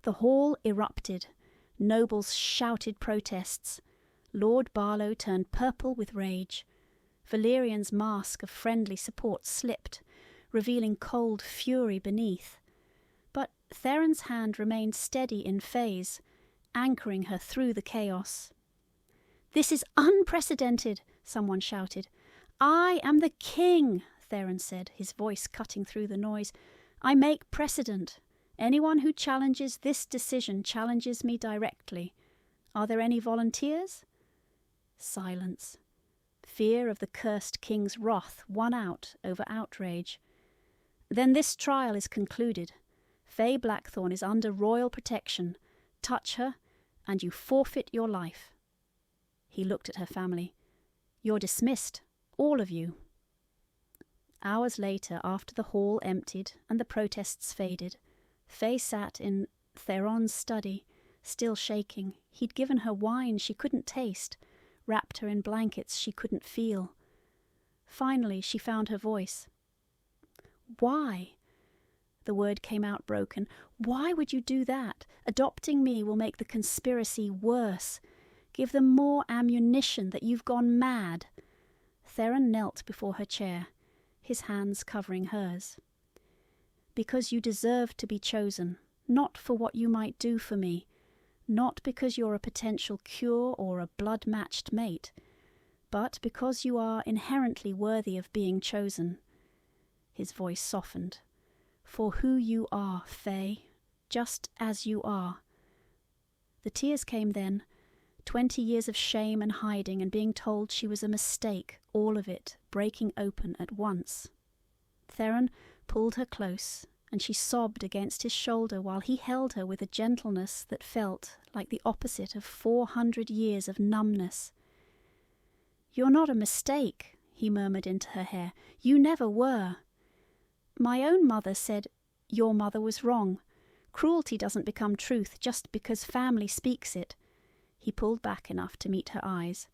The hall erupted. Nobles shouted protests. Lord Barlow turned purple with rage. Valerian's mask of friendly support slipped, revealing cold fury beneath. But Theron's hand remained steady in Faye's, anchoring her through the chaos. "This is unprecedented," someone shouted. "I am the king," Theron said, his voice cutting through the noise. "I make precedent. Anyone who challenges this decision challenges me directly. Are there any volunteers?" Silence. Fear of the cursed king's wrath won out over outrage. "Then this trial is concluded. Faye Blackthorn is under royal protection. Touch her, and you forfeit your life." He looked at her family. "You're dismissed, all of you." Hours later, after the hall emptied and the protests faded, Faye sat in Theron's study, still shaking. He'd given her wine she couldn't taste, wrapped her in blankets she couldn't feel. Finally, she found her voice. "Why?" The word came out broken. "Why would you do that? Adopting me will make the conspiracy worse. Give them more ammunition that you've gone mad." Theron knelt before her chair, his hands covering hers. "Because you deserve to be chosen, not for what you might do for me, not because you're a potential cure or a blood-matched mate, but because you are inherently worthy of being chosen." His voice softened. "For who you are, Faye, just as you are." The tears came then, 20 years of shame and hiding and being told she was a mistake, all of it breaking open at once. Theron pulled her close, and she sobbed against his shoulder while he held her with a gentleness that felt like the opposite of 400 years of numbness. "You're not a mistake," he murmured into her hair. "You never were. My own mother said your mother was wrong. Cruelty doesn't become truth just because family speaks it." He pulled back enough to meet her eyes.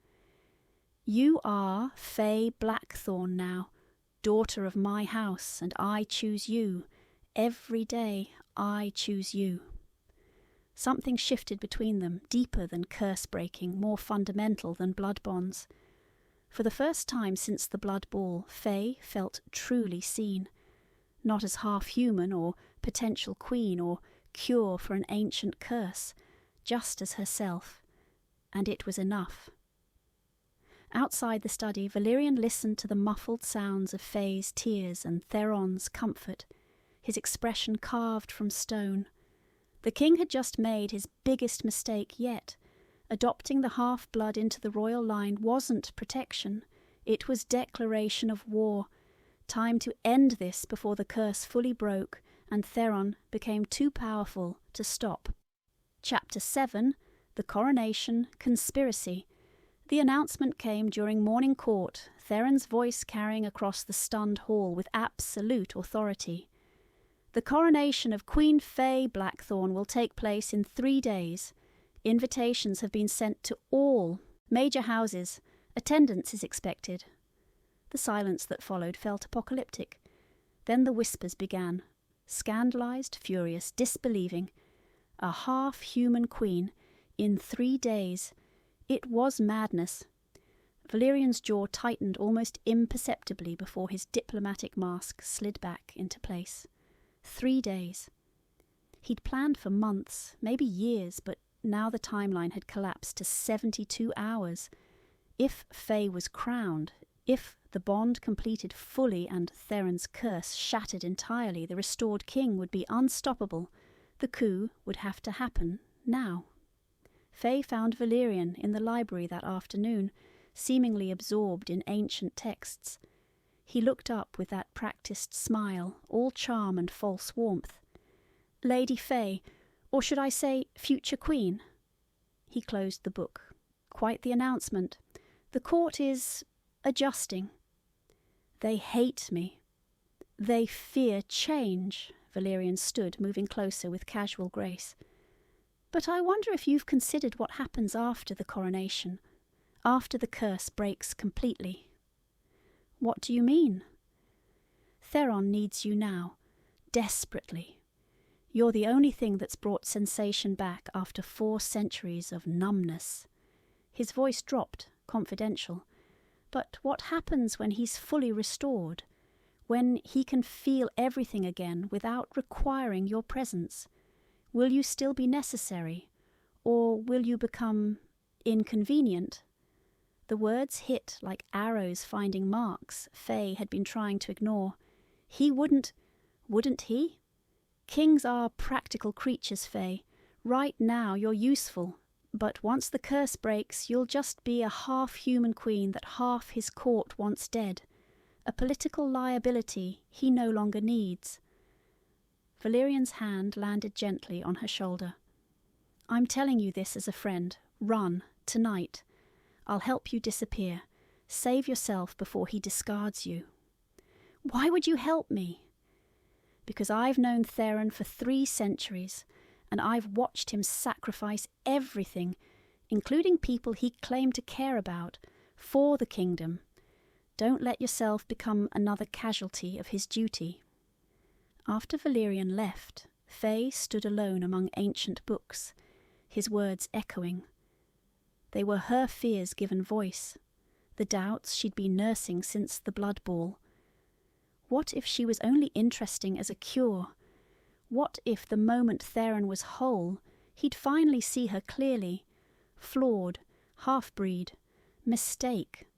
"You are Faye Blackthorn now, daughter of my house, and I choose you. Every day I choose you." Something shifted between them, deeper than curse-breaking, more fundamental than blood bonds. For the first time since the blood ball, Faye felt truly seen. Not as half-human or potential queen or cure for an ancient curse, just as herself. And it was enough. Outside the study, Valerian listened to the muffled sounds of Faye's tears and Theron's comfort, his expression carved from stone. The king had just made his biggest mistake yet. Adopting the half-blood into the royal line wasn't protection. It was declaration of war. Time to end this before the curse fully broke and Theron became too powerful to stop. Chapter 7, The Coronation Conspiracy. The announcement came during morning court, Theron's voice carrying across the stunned hall with absolute authority. "The coronation of Queen Faye Blackthorn will take place in 3 days. Invitations have been sent to all major houses. Attendance is expected." The silence that followed felt apocalyptic. Then the whispers began. Scandalized, furious, disbelieving. A half-human queen, in 3 days. It was madness. Valerian's jaw tightened almost imperceptibly before his diplomatic mask slid back into place. 3 days. He'd planned for months, maybe years, but now the timeline had collapsed to 72 hours. If Faye was crowned, if the bond completed fully and Theron's curse shattered entirely, the restored king would be unstoppable. The coup would have to happen now. Faye found Valerian in the library that afternoon, seemingly absorbed in ancient texts. He looked up with that practiced smile, all charm and false warmth. "Lady Faye, or should I say future queen?" He closed the book. "Quite the announcement. The court is adjusting. They hate me. They fear change." Valerian stood, moving closer with casual grace. "But I wonder if you've considered what happens after the coronation, after the curse breaks completely." "What do you mean?" "Theron needs you now, desperately. You're the only thing that's brought sensation back after 4 centuries of numbness." His voice dropped, confidential. "But what happens when he's fully restored? When he can feel everything again without requiring your presence? Will you still be necessary? Or will you become inconvenient?" The words hit like arrows finding marks Faye had been trying to ignore. He wouldn't he? Kings are practical creatures, Faye. Right now you're useful, but once the curse breaks, you'll just be a half-human queen that half his court wants dead. A political liability he no longer needs. Valerian's hand landed gently on her shoulder. "I'm telling you this as a friend. Run, tonight. I'll help you disappear. Save yourself before he discards you." "Why would you help me?" "Because I've known Theron for 3 centuries, and I've watched him sacrifice everything, including people he claimed to care about, for the kingdom. Don't let yourself become another casualty of his duty." After Valerian left, Faye stood alone among ancient books, his words echoing. They were her fears given voice, the doubts she'd been nursing since the blood ball. What if she was only interesting as a cure? What if the moment Theron was whole, he'd finally see her clearly, flawed, half-breed, mistake?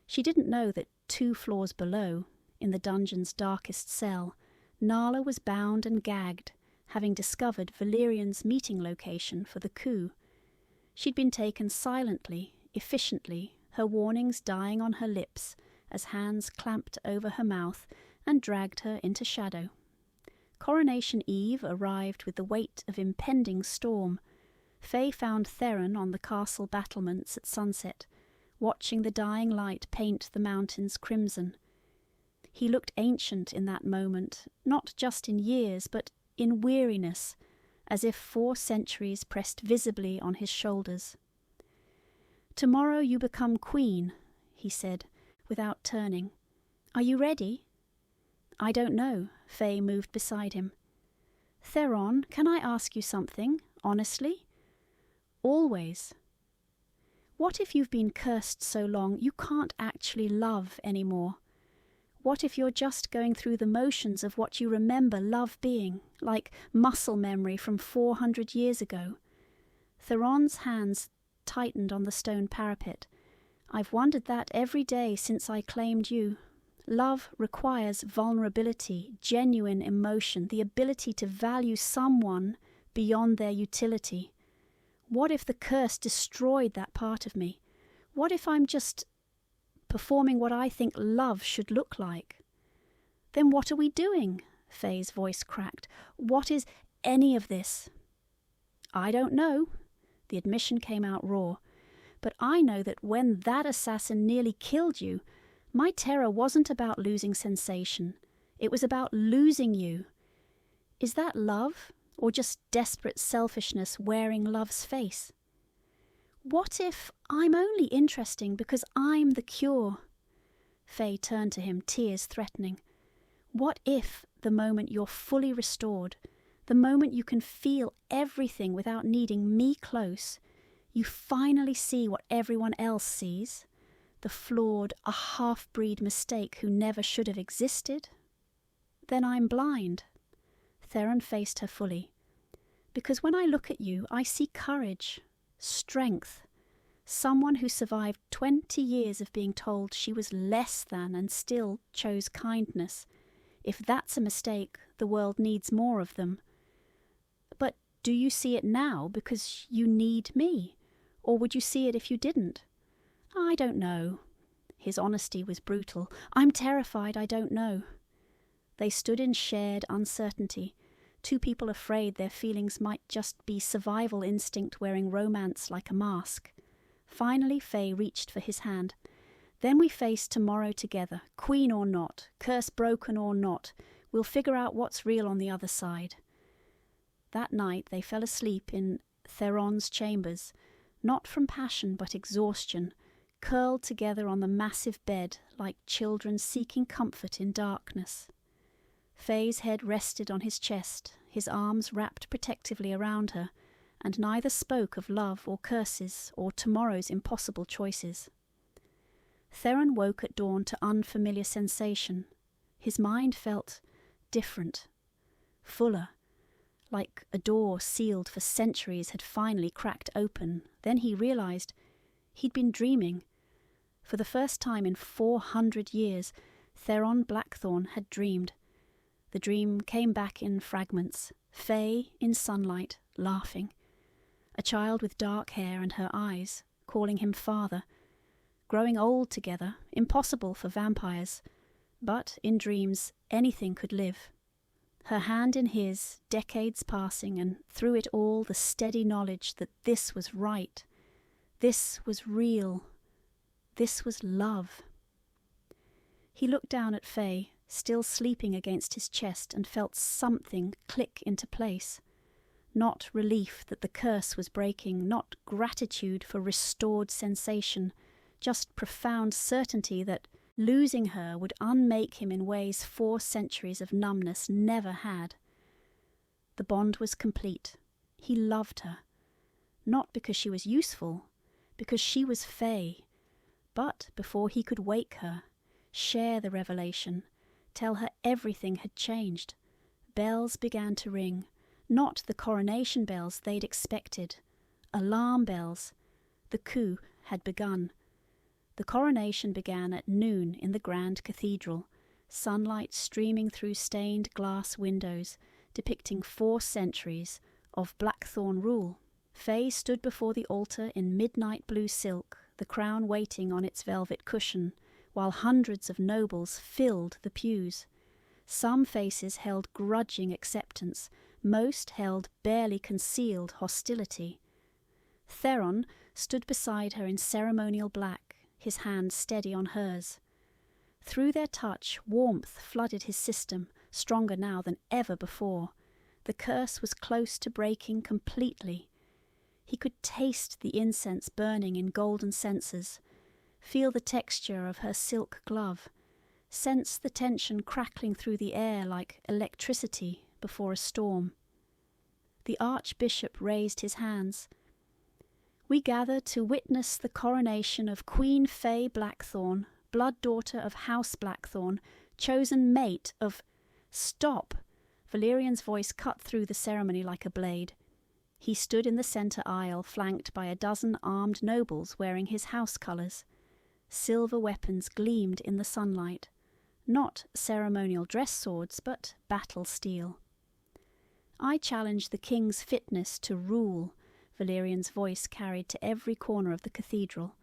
She didn't know that 2 floors below, in the dungeon's darkest cell, Nala was bound and gagged, having discovered Valerian's meeting location for the coup. She'd been taken silently, efficiently, her warnings dying on her lips as hands clamped over her mouth and dragged her into shadow. Coronation Eve arrived with the weight of impending storm. Faye found Theron on the castle battlements at sunset, watching the dying light paint the mountains crimson. He looked ancient in that moment, not just in years, but in weariness, as if 4 centuries pressed visibly on his shoulders. "Tomorrow you become queen," he said, without turning. "Are you ready?" "I don't know." Faye moved beside him. "Theron, can I ask you something, honestly?" "Always." "What if you've been cursed so long you can't actually love anymore? What if you're just going through the motions of what you remember love being, like muscle memory from 400 years ago?" Theron's hands tightened on the stone parapet. "I've wondered that every day since I claimed you. Love requires vulnerability, genuine emotion, the ability to value someone beyond their utility. What if the curse destroyed that part of me? What if I'm just performing what I think love should look like?" "Then what are we doing?" Faye's voice cracked. "What is any of this?" "I don't know." The admission came out raw. "But I know that when that assassin nearly killed you, my terror wasn't about losing sensation. It was about losing you. Is that love, or just desperate selfishness wearing love's face? What if I'm only interesting because I'm the cure?" Faye turned to him, tears threatening. "What if the moment you're fully restored, the moment you can feel everything without needing me close, you finally see what everyone else sees? The flawed, a half-breed mistake who never should have existed? Then I'm blind." Theron faced her fully. "Because when I look at you, I see courage, strength, someone who survived 20 years of being told she was less than and still chose kindness. If that's a mistake, the world needs more of them. But do you see it now because you need me? Or would you see it if you didn't?" "I don't know." His honesty was brutal. "I'm terrified I don't know." They stood in shared uncertainty, 2 people afraid their feelings might just be survival instinct wearing romance like a mask. Finally, Faye reached for his hand. "Then we face tomorrow together, queen or not, curse broken or not. We'll figure out what's real on the other side." That night they fell asleep in Theron's chambers, not from passion but exhaustion, curled together on the massive bed like children seeking comfort in darkness. Faye's head rested on his chest, his arms wrapped protectively around her, and neither spoke of love or curses or tomorrow's impossible choices. Theron woke at dawn to unfamiliar sensation. His mind felt different, fuller, like a door sealed for centuries had finally cracked open. Then he realized he'd been dreaming. For the first time in 400 years, Theron Blackthorn had dreamed. The dream came back in fragments, Faye in sunlight, laughing. A child with dark hair and her eyes, calling him father. Growing old together, impossible for vampires. But in dreams, anything could live. her hand in his, decades passing, and through it all the steady knowledge that this was right, this was real, this was love. He looked down at Faye, still sleeping against his chest, and felt something click into place. Not relief that the curse was breaking, not gratitude for restored sensation, just profound certainty that losing her would unmake him in ways 4 centuries of numbness never had. The bond was complete. He loved her. Not because she was useful, because she was Faye. But before he could wake her, share the revelation, tell her everything had changed, bells began to ring, not the coronation bells they'd expected. Alarm bells. The coup had begun. The coronation began at noon in the grand cathedral, sunlight streaming through stained glass windows, depicting 4 centuries of Blackthorn rule. Faye stood before the altar in midnight blue silk, the crown waiting on its velvet cushion, while hundreds of nobles filled the pews. Some faces held grudging acceptance, most held barely concealed hostility. Theron stood beside her in ceremonial black, his hand steady on hers. Through their touch, warmth flooded his system, stronger now than ever before. The curse was close to breaking completely. He could taste the incense burning in golden censers, feel the texture of her silk glove, sense the tension crackling through the air like electricity before a storm. The Archbishop raised his hands. We gather to witness the coronation of Queen Faye Blackthorn, blood daughter of House Blackthorn, chosen mate of... Stop! Valerian's voice cut through the ceremony like a blade. He stood in the centre aisle, flanked by a dozen armed nobles wearing his house colours. Silver weapons gleamed in the sunlight. Not ceremonial dress swords, but battle steel. I challenge the king's fitness to rule, Valerian's voice carried to every corner of the cathedral.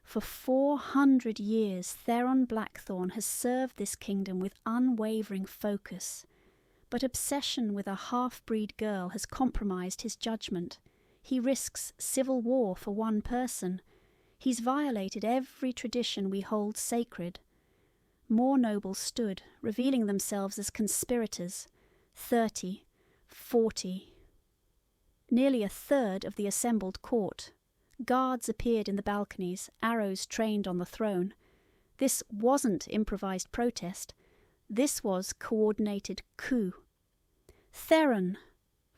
For 400 years, Theron Blackthorn has served this kingdom with unwavering focus. But obsession with a half-breed girl has compromised his judgment. He risks civil war for one person. He's violated every tradition we hold sacred. More nobles stood, revealing themselves as conspirators. 30, 40. Nearly a third of the assembled court. Guards appeared in the balconies, arrows trained on the throne. This wasn't improvised protest. This was coordinated coup. Theron!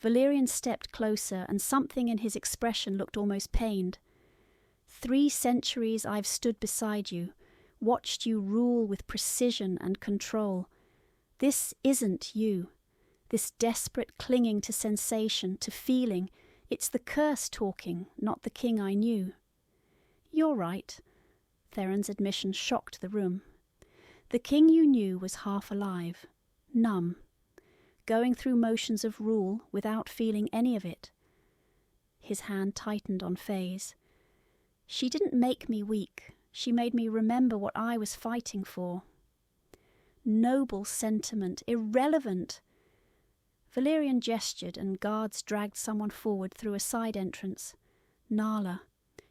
Valerian stepped closer, and something in his expression looked almost pained. 3 centuries I've stood beside you, watched you rule with precision and control. This isn't you. This desperate clinging to sensation, to feeling, it's the curse talking, not the king I knew. You're right. Theron's admission shocked the room. The king you knew was half alive, numb, going through motions of rule without feeling any of it. His hand tightened on Faye's. She didn't make me weak. She made me remember what I was fighting for. Noble sentiment, irrelevant. Valerian gestured, and guards dragged someone forward through a side entrance. Nala.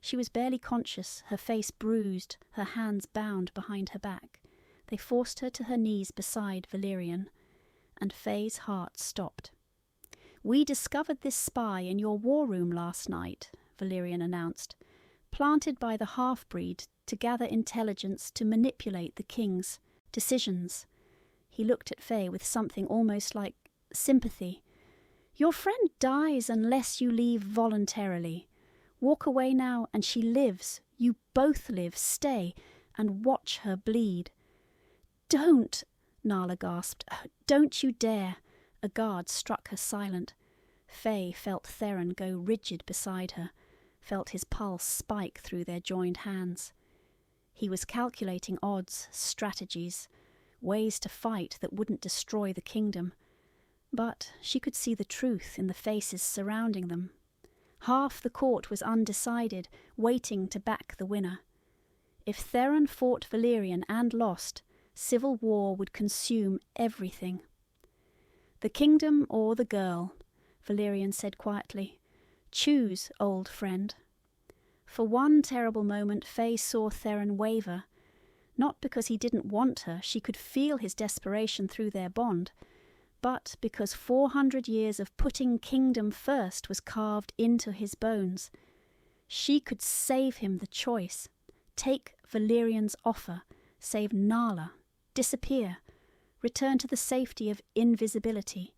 She was barely conscious, her face bruised, her hands bound behind her back. They forced her to her knees beside Valerian, and Faye's heart stopped. We discovered this spy in your war room last night, Valerian announced, planted by the half-breed to gather intelligence to manipulate the king's decisions. He looked at Faye with something almost like sympathy. Your friend dies unless you leave voluntarily. Walk away now and she lives. You both live. Stay and watch her bleed. Don't, Nala gasped. Don't you dare. A guard struck her silent. Faye felt Theron go rigid beside her, felt his pulse spike through their joined hands. He was calculating odds, strategies, ways to fight that wouldn't destroy the kingdom. But she could see the truth in the faces surrounding them. Half the court was undecided, waiting to back the winner. If Theron fought Valerian and lost, civil war would consume everything. "The kingdom or the girl," Valerian said quietly. "Choose, old friend." For one terrible moment Faye saw Theron waver. Not because he didn't want her, she could feel his desperation through their bond, but because 400 years of putting kingdom first was carved into his bones. She could save him the choice. Take Valerian's offer, save Nala, disappear, return to the safety of invisibility.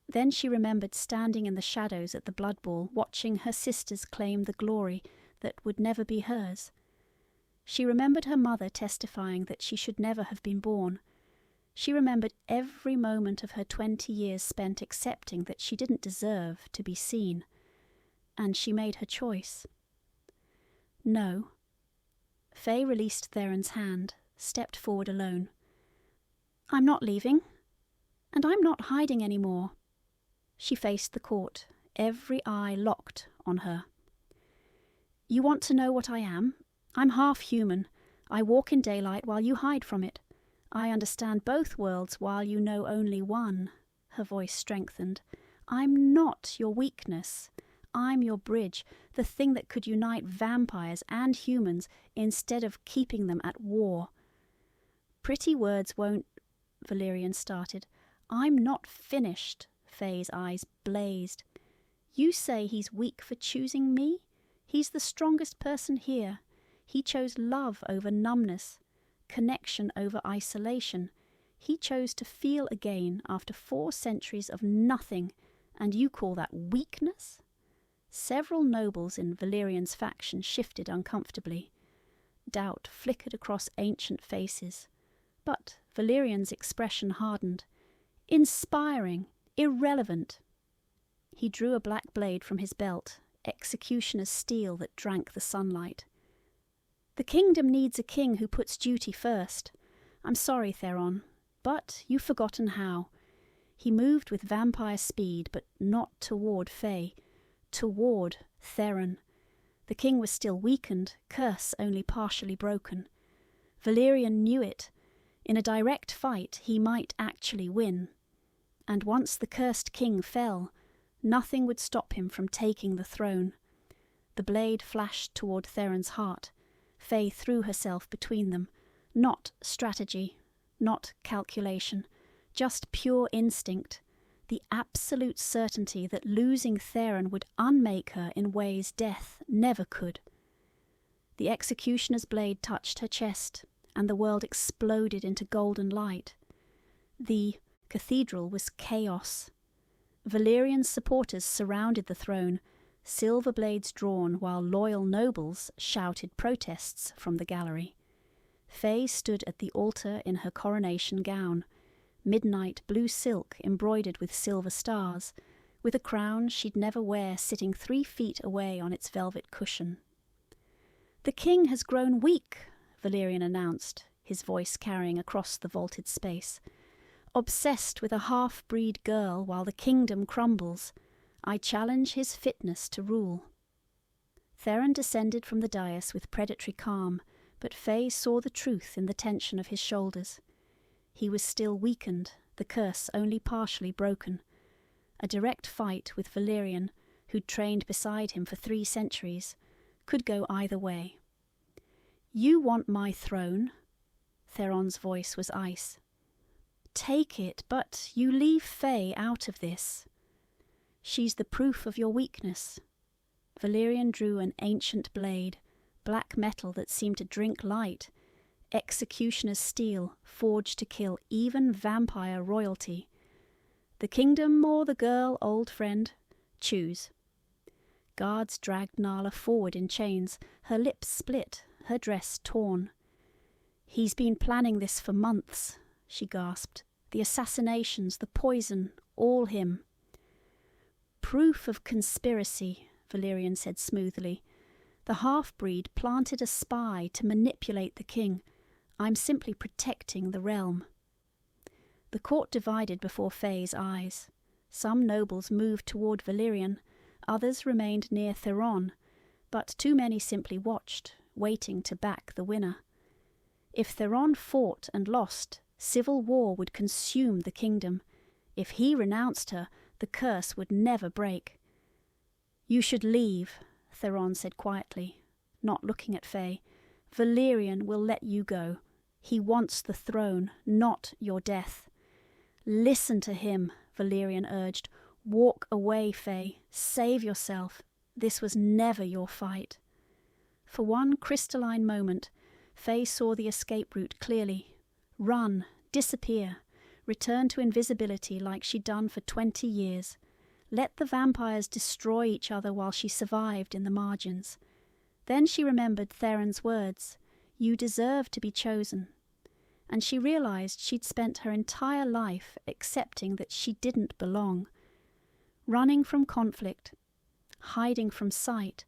Then she remembered standing in the shadows at the Blood Ball, watching her sisters claim the glory that would never be hers. She remembered her mother testifying that she should never have been born. She remembered every moment of her 20 years spent accepting that she didn't deserve to be seen. And she made her choice. No. Faye released Theron's hand, stepped forward alone. "I'm not leaving. And I'm not hiding anymore." She faced the court, every eye locked on her. "You want to know what I am? I'm half human. I walk in daylight while you hide from it. I understand both worlds while you know only one." Her voice strengthened. "I'm not your weakness. I'm your bridge, the thing that could unite vampires and humans instead of keeping them at war." "Pretty words won't," Valerian started. "I'm not finished." Faye's eyes blazed. "You say he's weak for choosing me? He's the strongest person here. He chose love over numbness, connection over isolation. He chose to feel again after 4 centuries of nothing, and you call that weakness?" Several nobles in Valerian's faction shifted uncomfortably. Doubt flickered across ancient faces. But Valerian's expression hardened. "Inspiring, irrelevant." He drew a black blade from his belt, executioner's steel that drank the sunlight. "The kingdom needs a king who puts duty first. I'm sorry, Theron, but you've forgotten how." He moved with vampire speed, but not toward Faye. Toward Theron. The king was still weakened, curse only partially broken. Valerian knew it. In a direct fight, he might actually win. And once the cursed king fell, nothing would stop him from taking the throne. The blade flashed toward Theron's heart. Faye threw herself between them. Not strategy, not calculation, just pure instinct. The absolute certainty that losing Theron would unmake her in ways death never could. The executioner's blade touched her chest, and the world exploded into golden light. The cathedral was chaos. Valerian's supporters surrounded the throne, silver blades drawn while loyal nobles shouted protests from the gallery. Faye stood at the altar in her coronation gown, midnight blue silk embroidered with silver stars, with a crown she'd never wear sitting 3 feet away on its velvet cushion. "The king has grown weak," Valerian announced, his voice carrying across the vaulted space. "Obsessed with a half-breed girl while the kingdom crumbles. I challenge his fitness to rule." Theron descended from the dais with predatory calm, but Faye saw the truth in the tension of his shoulders. He was still weakened, the curse only partially broken. A direct fight with Valerian, who'd trained beside him for 3 centuries, could go either way. "You want my throne?" Theron's voice was ice. "Take it, but you leave Faye out of this. She's the proof of your weakness." Valerian drew an ancient blade, black metal that seemed to drink light, executioner's steel forged to kill even vampire royalty. "The kingdom or the girl, old friend? Choose." Guards dragged Nala forward in chains, her lips split, her dress torn. "He's been planning this for months," she gasped. "The assassinations, the poison, all him." "Proof of conspiracy," Valerian said smoothly. "The half-breed planted a spy to manipulate the king. I'm simply protecting the realm." The court divided before Faye's eyes. Some nobles moved toward Valerian, others remained near Theron, but too many simply watched, waiting to back the winner. If Theron fought and lost, civil war would consume the kingdom. If he renounced her, the curse would never break. "You should leave," Theron said quietly, not looking at Faye. "Valerian will let you go. He wants the throne, not your death." "Listen to him," Valerian urged. "Walk away, Faye. Save yourself. This was never your fight." For one crystalline moment, Faye saw the escape route clearly. Run, disappear, return to invisibility like she'd done for 20 years. Let the vampires destroy each other while she survived in the margins. Then she remembered Theron's words, "You deserve to be chosen." And she realized she'd spent her entire life accepting that she didn't belong. Running from conflict, hiding from sight,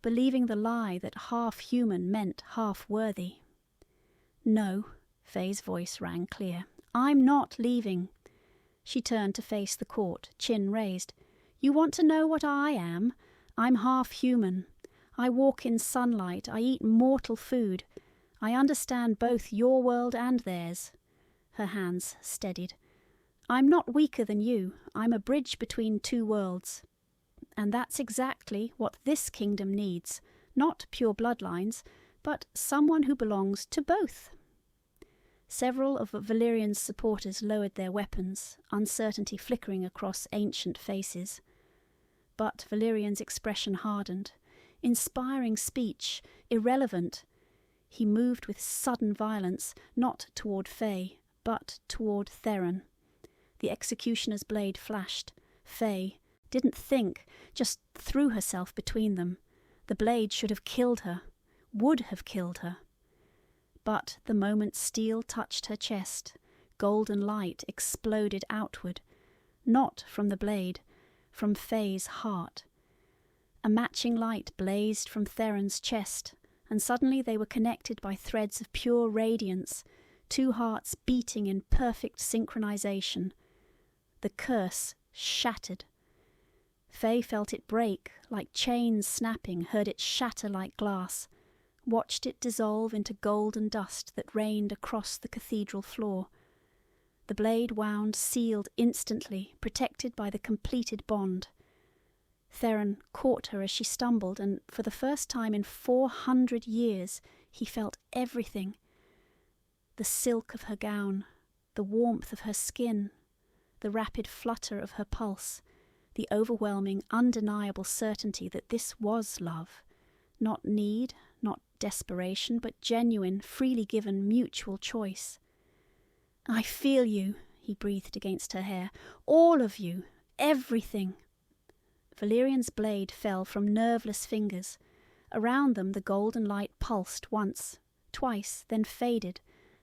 believing the lie that half human meant half worthy. "No," Faye's voice rang clear. "I'm not leaving." She turned to face the court, chin raised. "You want to know what I am? I'm half human. I walk in sunlight. I eat mortal food. I understand both your world and theirs." Her hands steadied. "I'm not weaker than you. I'm a bridge between two worlds. And that's exactly what this kingdom needs. Not pure bloodlines, but someone who belongs to both." Several of Valerian's supporters lowered their weapons, uncertainty flickering across ancient faces. But Valerian's expression hardened. Inspiring speech, irrelevant. He moved with sudden violence, not toward Faye, but toward Theron. The executioner's blade flashed. Faye didn't think, just threw herself between them. The blade should have killed her, would have killed her. But the moment steel touched her chest, golden light exploded outward, not from the blade, from Faye's heart. A matching light blazed from Theron's chest, and suddenly they were connected by threads of pure radiance, two hearts beating in perfect synchronization. The curse shattered. Faye felt it break, like chains snapping, heard it shatter like glass, watched it dissolve into golden dust that rained across the cathedral floor. The blade wound sealed instantly, protected by the completed bond. Theron caught her as she stumbled, and for the first time in 400 years he felt everything. The silk of her gown, the warmth of her skin, the rapid flutter of her pulse, the overwhelming, undeniable certainty that this was love. Not need, not desperation, but genuine, freely given, mutual choice. "I feel you," he breathed against her hair. "All of you. Everything." Valerian's blade fell from nerveless fingers. Around them the golden light pulsed once, twice, then faded,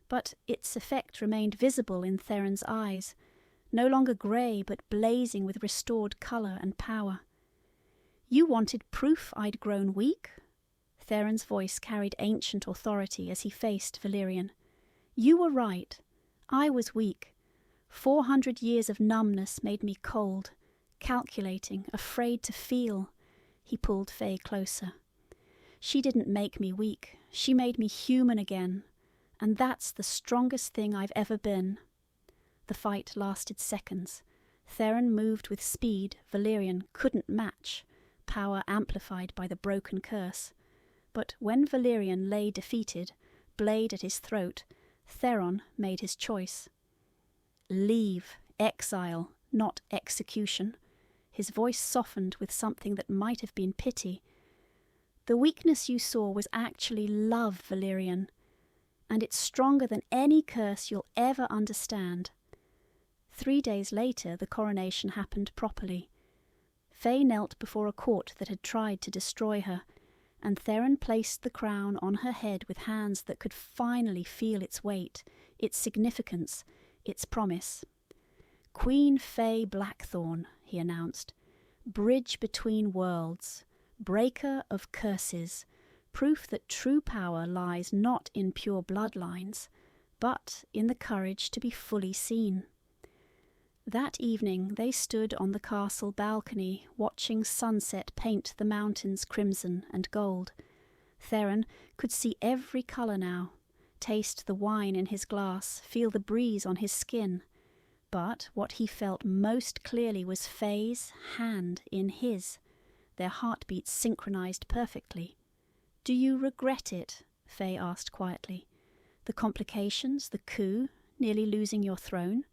but its effect remained visible in Theron's eyes, no longer grey but blazing with restored colour and power. "You wanted proof I'd grown weak?" Theron's voice carried ancient authority as he faced Valerian. "You were right. I was weak. 400 years of numbness made me cold, calculating, afraid to feel." He pulled Faye closer. "She didn't make me weak. She made me human again. And that's the strongest thing I've ever been." The fight lasted seconds. Theron moved with speed Valerian couldn't match, power amplified by the broken curse. But when Valerian lay defeated, blade at his throat, Theron made his choice. "Leave, exile, not execution." His voice softened with something that might have been pity. "The weakness you saw was actually love, Valerian, and it's stronger than any curse you'll ever understand." 3 days later, the coronation happened properly. Faye knelt before a court that had tried to destroy her, and Theron placed the crown on her head with hands that could finally feel its weight, its significance, its promise. "Queen Faye Blackthorn," he announced, "bridge between worlds, breaker of curses, proof that true power lies not in pure bloodlines, but in the courage to be fully seen." That evening they stood on the castle balcony, watching sunset paint the mountains crimson and gold. Theron could see every colour now, taste the wine in his glass, feel the breeze on his skin. But what he felt most clearly was Faye's hand in his, their heartbeats synchronized perfectly. "Do you regret it?" Faye asked quietly. "The complications, the coup, nearly losing your throne?"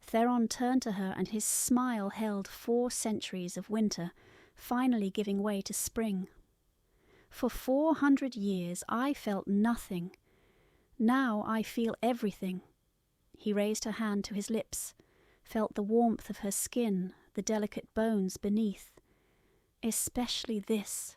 Theron turned to her, and his smile held 4 centuries of winter, finally giving way to spring. "For 400 years I felt nothing. Now I feel everything." He raised her hand to his lips, felt the warmth of her skin, the delicate bones beneath. "Especially this."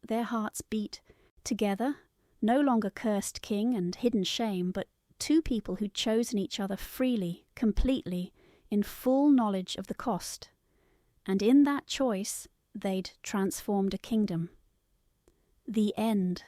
Their hearts beat together, no longer cursed king and hidden shame, but 2 people who'd chosen each other freely, completely, in full knowledge of the cost. And in that choice, they'd transformed a kingdom. The end.